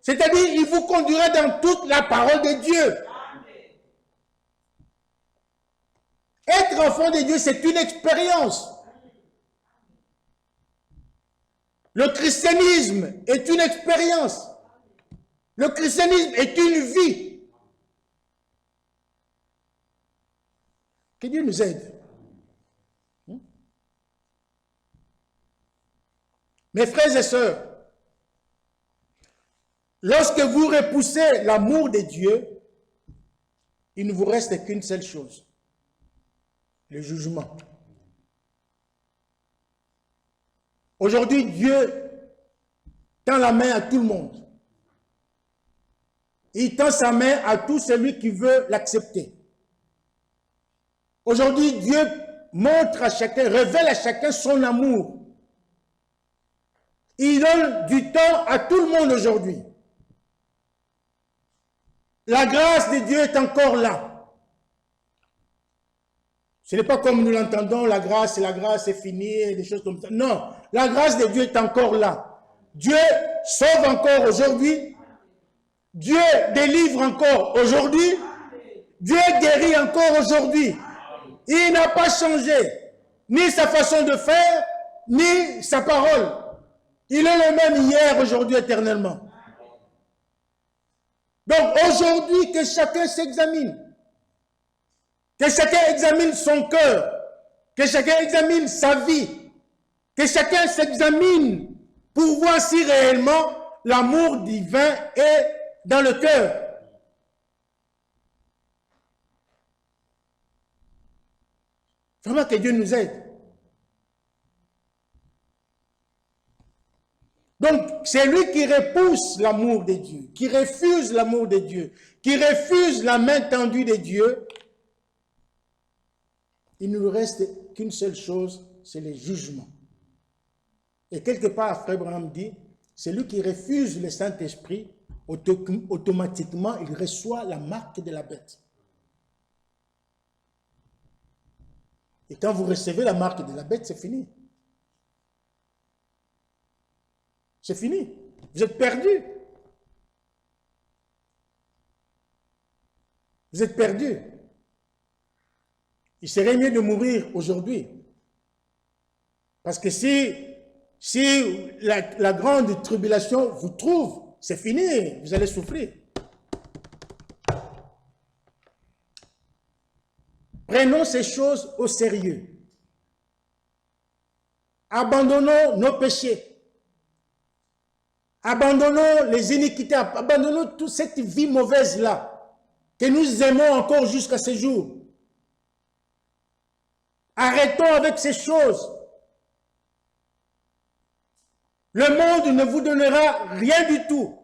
C'est-à-dire, il vous conduira dans toute la parole de Dieu. Être enfant de Dieu, c'est une expérience. Le christianisme est une expérience. Le christianisme est une vie. Que Dieu nous aide. Mes frères et sœurs, lorsque vous repoussez l'amour de Dieu, il ne vous reste qu'une seule chose, le jugement. Aujourd'hui, Dieu tend la main à tout le monde. Il tend sa main à tout celui qui veut l'accepter. Aujourd'hui, Dieu montre à chacun, révèle à chacun son amour. Il donne du temps à tout le monde aujourd'hui. La grâce de Dieu est encore là. Ce n'est pas comme nous l'entendons, la grâce est finie, des choses comme ça. Non, la grâce de Dieu est encore là. Dieu sauve encore aujourd'hui. Dieu délivre encore aujourd'hui. Dieu guérit encore aujourd'hui. Il n'a pas changé ni sa façon de faire, ni sa parole. Il est le même hier, aujourd'hui, éternellement. Donc aujourd'hui, que chacun s'examine. Que chacun examine son cœur. Que chacun examine sa vie. Que chacun s'examine pour voir si réellement l'amour divin est dans le cœur. Vraiment que Dieu nous aide. Donc, c'est lui qui repousse l'amour de Dieu, qui refuse l'amour de Dieu, qui refuse la main tendue de Dieu. Il ne nous reste qu'une seule chose, c'est le jugement. Et quelque part, Frère Branham dit, c'est lui qui refuse le Saint-Esprit, automatiquement, il reçoit la marque de la bête. Et quand vous recevez la marque de la bête, c'est fini. C'est fini. Vous êtes perdu. Vous êtes perdu. Il serait mieux de mourir aujourd'hui. Parce que si la grande tribulation vous trouve, c'est fini. Vous allez souffrir. Prenons ces choses au sérieux. Abandonnons nos péchés. Abandonnons les iniquités, abandonnons toute cette vie mauvaise-là, que nous aimons encore jusqu'à ce jour. Arrêtons avec ces choses. Le monde ne vous donnera rien du tout.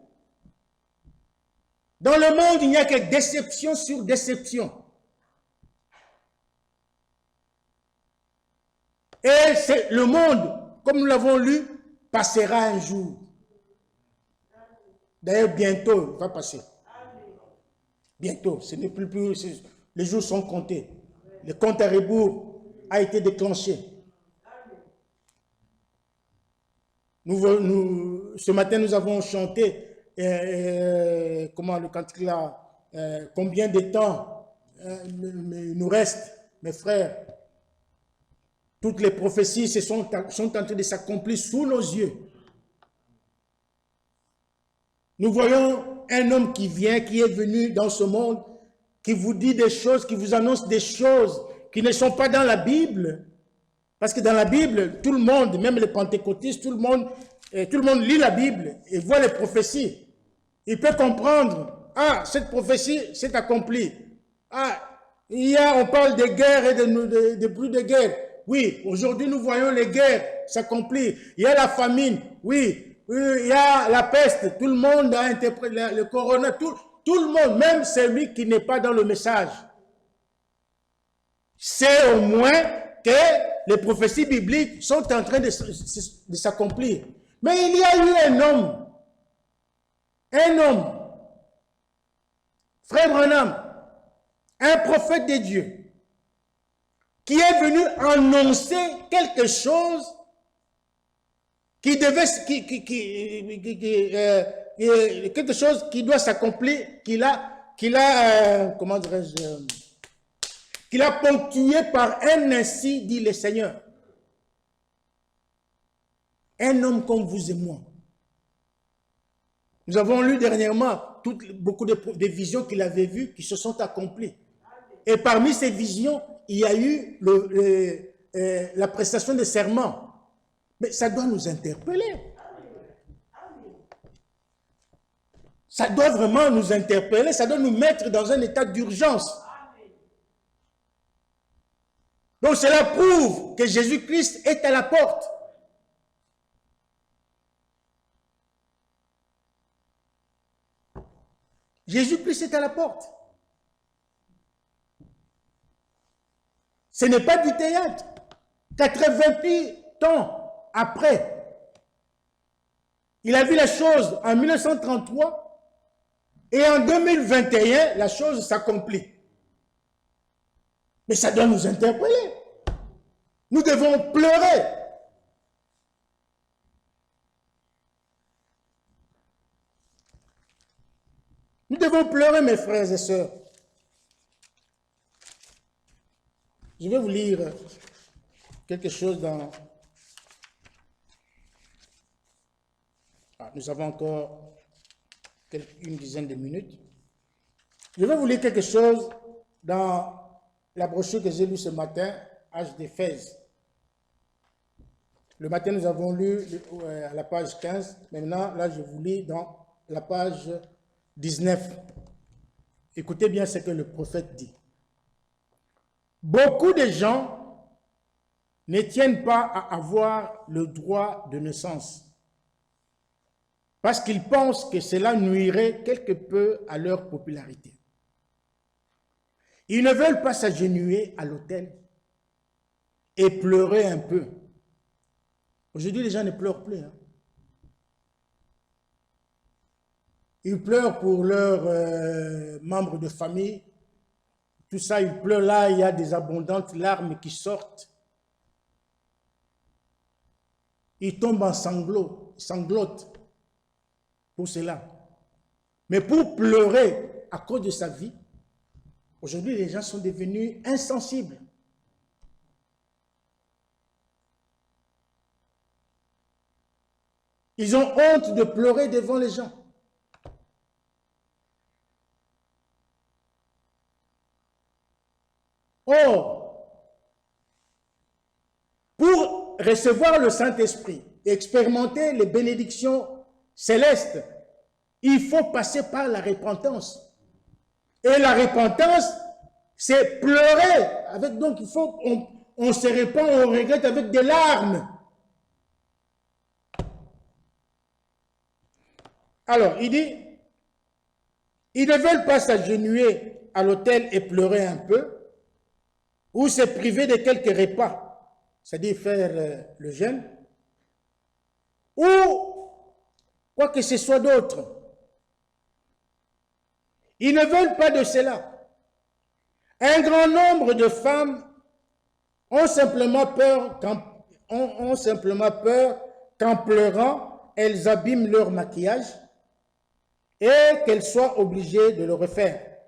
Dans le monde, il n'y a que déception sur déception. Et le monde, comme nous l'avons lu, passera un jour. D'ailleurs, bientôt, il va passer. Bientôt, ce n'est plus, les jours sont comptés. Le compte à rebours a été déclenché. Ce matin, nous avons chanté, comment le cantique là, combien de temps nous reste, mes frères. Toutes les prophéties sont en train de s'accomplir sous nos yeux. Nous voyons un homme qui vient, qui est venu dans ce monde, qui vous dit des choses, qui vous annonce des choses qui ne sont pas dans la Bible. Parce que dans la Bible, tout le monde, même les pentecôtistes, tout le monde lit la Bible et voit les prophéties. Il peut comprendre, ah, cette prophétie s'est accomplie. Ah, on parle de guerre et de bruit de guerre. Oui, aujourd'hui nous voyons les guerres s'accomplir. Il y a la famine, oui. Il y a la peste, tout le monde a interprété le corona, tout le monde, même celui qui n'est pas dans le message, sait au moins que les prophéties bibliques sont en train de s'accomplir. Mais il y a eu un homme, Frère Branham, un prophète de Dieu, qui est venu annoncer quelque chose qui devait, quelque chose qui doit s'accomplir, qu'il a ponctué par un ainsi dit le Seigneur. un homme comme vous et moi. Nous avons lu dernièrement beaucoup de visions qu'il avait vues qui se sont accomplies. Et parmi ces visions, il y a eu la prestation de serment. Mais ça doit nous interpeller. Ça doit vraiment nous interpeller, ça doit nous mettre dans un état d'urgence. Donc cela prouve que Jésus-Christ est à la porte. Jésus-Christ est à la porte. Ce n'est pas du théâtre. 88 ans après, il a vu la chose en 1933 et en 2021, la chose s'accomplit. Mais ça doit nous interpeller. Nous devons pleurer. Nous devons pleurer, mes frères et sœurs. Je vais vous lire quelque chose dans... nous avons encore une dizaine de minutes. Je vais vous lire quelque chose dans la brochure que j'ai lue ce matin, H d'Éphèse. Le matin, nous avons lu à la page 15. Maintenant, là, je vous lis dans la page 19. Écoutez bien ce que le prophète dit. Beaucoup de gens ne tiennent pas à avoir le droit de naissance parce qu'ils pensent que cela nuirait quelque peu à leur popularité. Ils ne veulent pas s'agenouiller à l'autel et pleurer un peu. Aujourd'hui, les gens ne pleurent plus. Hein. Ils pleurent pour leurs membres de famille. Tout ça, ils pleurent là, il y a des abondantes larmes qui sortent. Ils tombent en sanglots, sanglotent pour cela. Mais pour pleurer à cause de sa vie, aujourd'hui, les gens sont devenus insensibles. Ils ont honte de pleurer devant les gens. Or, pour recevoir le Saint-Esprit et expérimenter les bénédictions célestes, il faut passer par la repentance. Et la repentance, c'est pleurer. Donc, il faut on se répand, on regrette avec des larmes. Alors, il dit, ils ne veulent pas s'agenouiller à l'autel et pleurer un peu, ou se priver de quelques repas, c'est-à-dire faire le jeûne, ou quoi que ce soit d'autre. Ils ne veulent pas de cela. Un grand nombre de femmes ont simplement peur qu'en pleurant, elles abîment leur maquillage et qu'elles soient obligées de le refaire.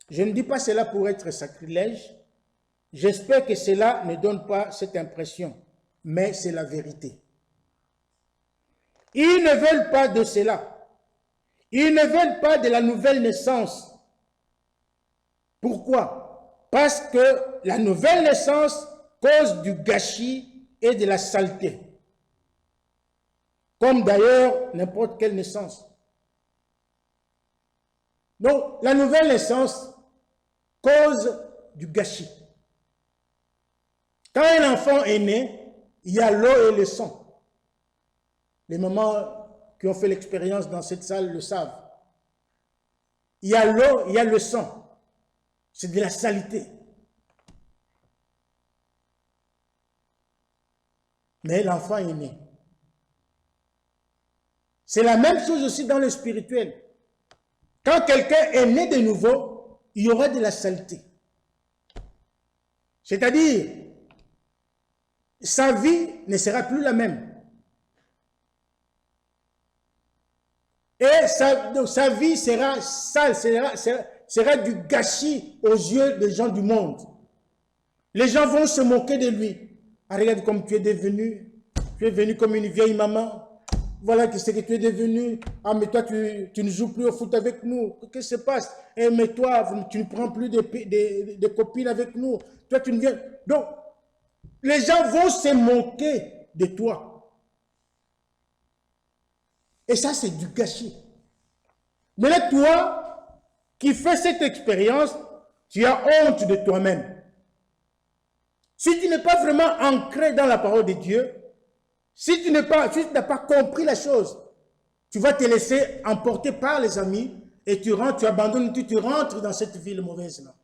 Je ne dis pas cela pour être sacrilège. J'espère que cela ne donne pas cette impression, mais c'est la vérité. Ils ne veulent pas de cela. Ils ne veulent pas de la nouvelle naissance. Pourquoi? Parce que la nouvelle naissance cause du gâchis et de la saleté. Comme d'ailleurs n'importe quelle naissance. Donc, la nouvelle naissance cause du gâchis. Quand un enfant est né, il y a l'eau et le sang. Les mamans qui ont fait l'expérience dans cette salle le savent. Il y a l'eau, il y a le sang. C'est de la saleté. Mais l'enfant est né. C'est la même chose aussi dans le spirituel. Quand quelqu'un est né de nouveau, il y aura de la saleté. C'est-à-dire, sa vie ne sera plus la même. Et sa vie sera sale, sera du gâchis aux yeux des gens du monde. Les gens vont se moquer de lui. Ah, regarde comme tu es devenu Tu es venu comme une vieille maman. Voilà ce que tu es devenu. Ah, mais toi, tu ne joues plus au foot avec nous. Qu'est-ce qui se passe? Eh, mais toi, tu ne prends plus de copines avec nous. Toi, tu ne viens. Donc, les gens vont se moquer de toi. Et ça, c'est du gâchis. Mais là, toi, qui fais cette expérience, tu as honte de toi-même. Si tu n'es pas vraiment ancré dans la parole de Dieu, si tu n'as pas compris la chose, tu vas te laisser emporter par les amis et tu abandonnes, tu rentres dans cette ville mauvaise-là.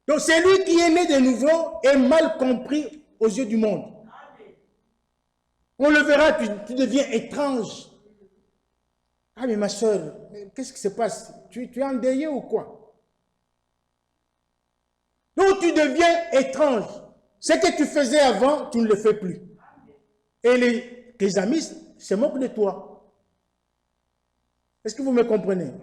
Donc, celui qui est né de nouveau est mal compris aux yeux du monde. On le verra, tu deviens étrange. Ah, mais ma soeur, qu'est-ce qui se passe? Tu es endeuillé ou quoi? Donc, tu deviens étrange. Ce que tu faisais avant, tu ne le fais plus. Et tes amis se moquent de toi. Est-ce que vous me comprenez?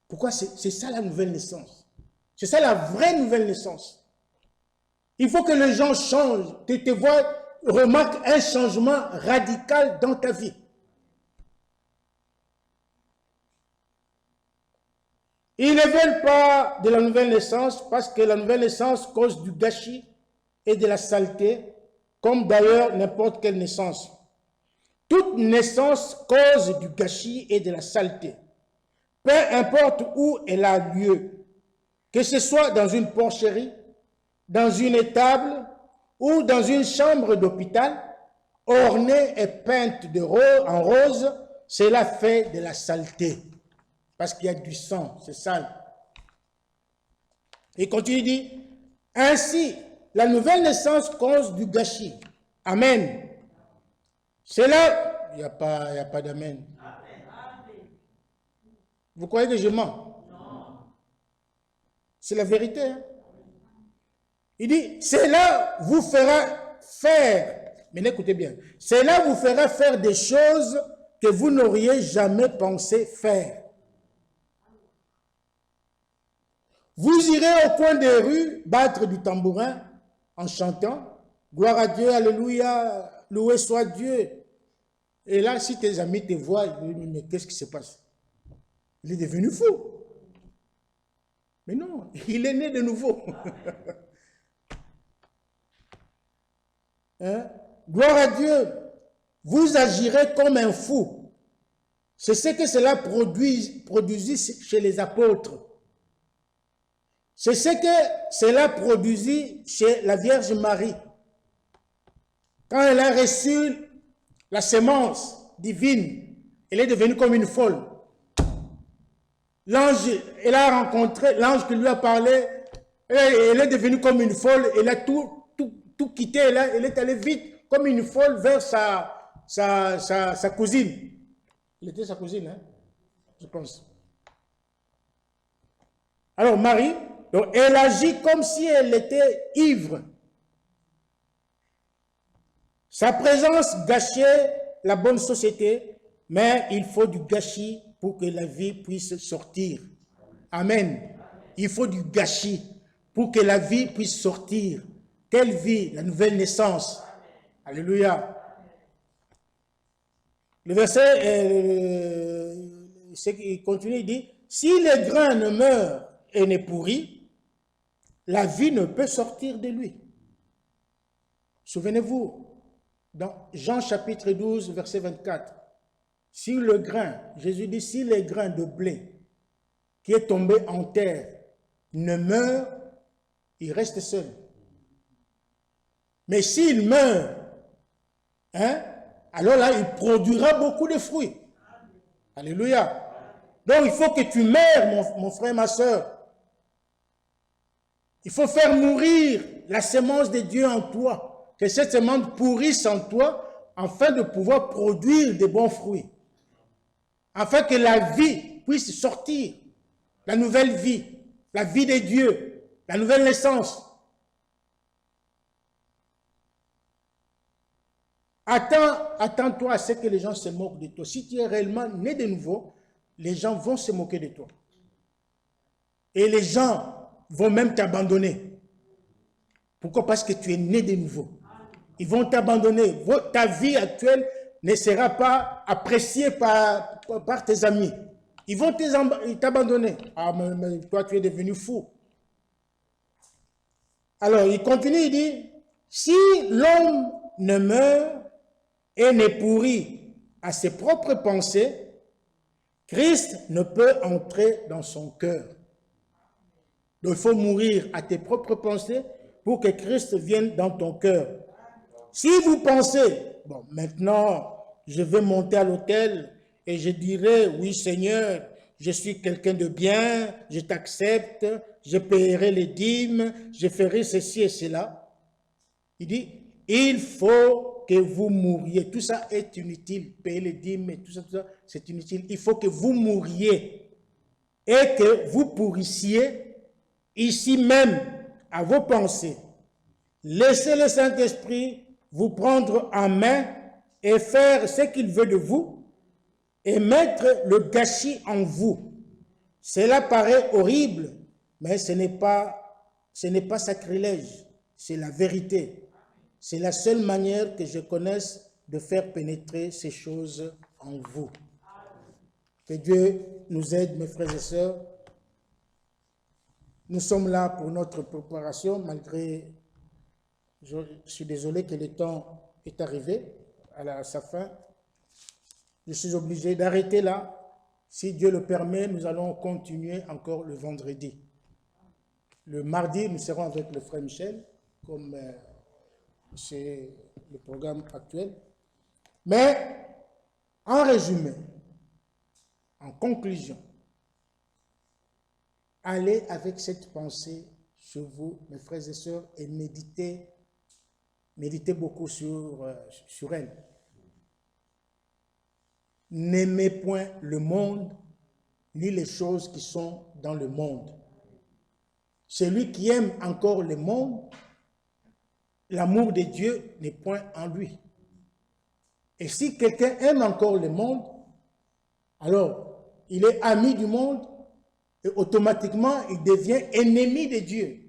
Pourquoi? C'est ça la nouvelle naissance. C'est ça la vraie nouvelle naissance. Il faut que les gens changent. Tu te vois, remarque un changement radical dans ta vie. Ils ne veulent pas de la nouvelle naissance parce que la nouvelle naissance cause du gâchis et de la saleté, comme d'ailleurs n'importe quelle naissance. Toute naissance cause du gâchis et de la saleté. Peu importe où elle a lieu, que ce soit dans une porcherie, dans une étable ou dans une chambre d'hôpital, ornée et peinte en rose, cela fait de la saleté. Parce qu'il y a du sang, c'est sale. Et continue, il dit, ainsi, la nouvelle naissance cause du gâchis. Amen. C'est là, il n'y a pas d'amen. Vous croyez que je mens? Non. C'est la vérité. Hein? Il dit, cela vous fera faire, mais écoutez bien, cela vous fera faire des choses que vous n'auriez jamais pensé faire. Vous irez au coin des rues battre du tambourin en chantant « Gloire à Dieu, Alléluia, loué soit Dieu ». Et là, si tes amis te voient, ils disent « Mais qu'est-ce qui se passe? Il est devenu fou. » Mais non, il est né de nouveau. Hein? Gloire à Dieu, vous agirez comme un fou. C'est ce que cela produisit chez les apôtres. C'est ce que cela produisit chez la Vierge Marie. Quand elle a reçu la sémence divine, elle est devenue comme une folle. L'ange, elle a rencontré l'ange qui lui a parlé, elle est devenue comme une folle, elle a tout quitté, elle est allée vite comme une folle vers sa cousine. Elle était sa cousine, hein, je pense. Alors Marie, donc, elle agit comme si elle était ivre. Sa présence gâchait la bonne société, mais il faut du gâchis pour que la vie puisse sortir. Amen. Il faut du gâchis pour que la vie puisse sortir. Quelle vie? La nouvelle naissance. Alléluia. Le verset, il continue, il dit, si les grains ne meurent et ne pourrissent, la vie ne peut sortir de lui. Souvenez-vous, dans Jean chapitre 12, verset 24, si le grain, Jésus dit, si les grains de blé qui est tombé en terre ne meurt, il reste seul. Mais s'il meurt, hein, alors là, il produira beaucoup de fruits. Alléluia. Donc, il faut que tu meurs, mon frère, ma soeur. Il faut faire mourir la sémence de Dieu en toi. Que cette sémence pourrisse en toi afin de pouvoir produire de bons fruits. Afin que la vie puisse sortir. La nouvelle vie. La vie de Dieu. La nouvelle naissance. Attends-toi à ce que les gens se moquent de toi. Si tu es réellement né de nouveau, les gens vont se moquer de toi. Et les gens vont même t'abandonner. Pourquoi? Parce que tu es né de nouveau. Ils vont t'abandonner. Ta vie actuelle ne sera pas appréciée par tes amis. Ils vont t'abandonner. Ah, mais toi, tu es devenu fou. Alors, il continue, il dit, si l'homme ne meurt et n'est pourri à ses propres pensées, Christ ne peut entrer dans son cœur. Donc, il faut mourir à tes propres pensées pour que Christ vienne dans ton cœur. Si vous pensez, bon, maintenant, je vais monter à l'autel et je dirai, oui Seigneur, je suis quelqu'un de bien, je t'accepte, je paierai les dîmes, je ferai ceci et cela. Il dit, il faut que vous mouriez. Tout ça est inutile. Payer les dîmes et tout ça c'est inutile. Il faut que vous mouriez et que vous pourrissiez ici même à vos pensées. Laissez le Saint-Esprit vous prendre en main et faire ce qu'il veut de vous et mettre le gâchis en vous. Cela paraît horrible, mais ce n'est pas sacrilège, c'est la vérité. C'est la seule manière que je connaisse de faire pénétrer ces choses en vous. Que Dieu nous aide, mes frères et sœurs. Nous sommes là pour notre préparation, malgré, je suis désolé que le temps est arrivé à sa fin. Je suis obligé d'arrêter là. Si Dieu le permet, nous allons continuer encore le vendredi. Le mardi, nous serons avec le frère Michel, comme c'est le programme actuel. Mais, en résumé, en conclusion, allez avec cette pensée sur vous, mes frères et sœurs, et méditez beaucoup sur elle. N'aimez point le monde, ni les choses qui sont dans le monde. Celui qui aime encore le monde, l'amour de Dieu n'est point en lui. Et si quelqu'un aime encore le monde, alors il est ami du monde et automatiquement il devient ennemi de Dieu.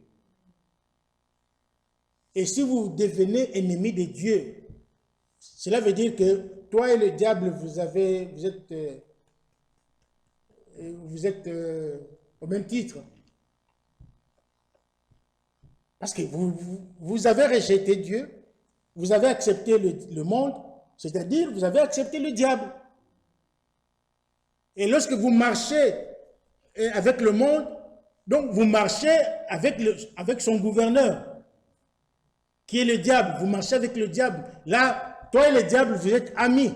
Et si vous devenez ennemi de Dieu, cela veut dire que toi et le diable, vous êtes au même titre. Parce que vous avez rejeté Dieu, vous avez accepté le monde, c'est-à-dire vous avez accepté le diable. Et lorsque vous marchez avec le monde, donc vous marchez avec son gouverneur, qui est le diable. Vous marchez avec le diable. Là, toi et le diable, vous êtes amis.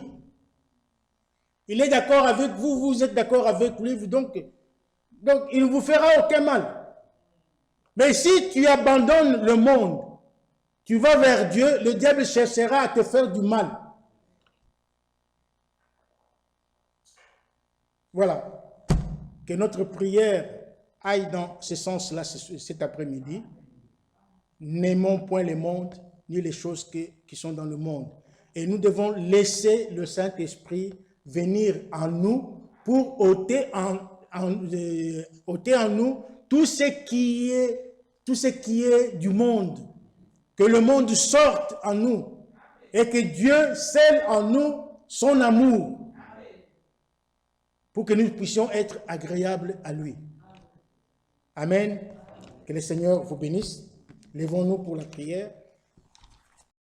Il est d'accord avec vous, vous êtes d'accord avec lui, donc il ne vous fera aucun mal. Mais si tu abandonnes le monde, tu vas vers Dieu, le diable cherchera à te faire du mal. Voilà. Que notre prière aille dans ce sens-là cet après-midi. N'aimons point le monde, ni les choses qui sont dans le monde. Et nous devons laisser le Saint-Esprit venir en nous pour ôter en nous tout ce qui est du monde. Que le monde sorte en nous et que Dieu scelle en nous son amour pour que nous puissions être agréables à lui. Amen. Que le Seigneur vous bénisse. Lèvons-nous pour la prière.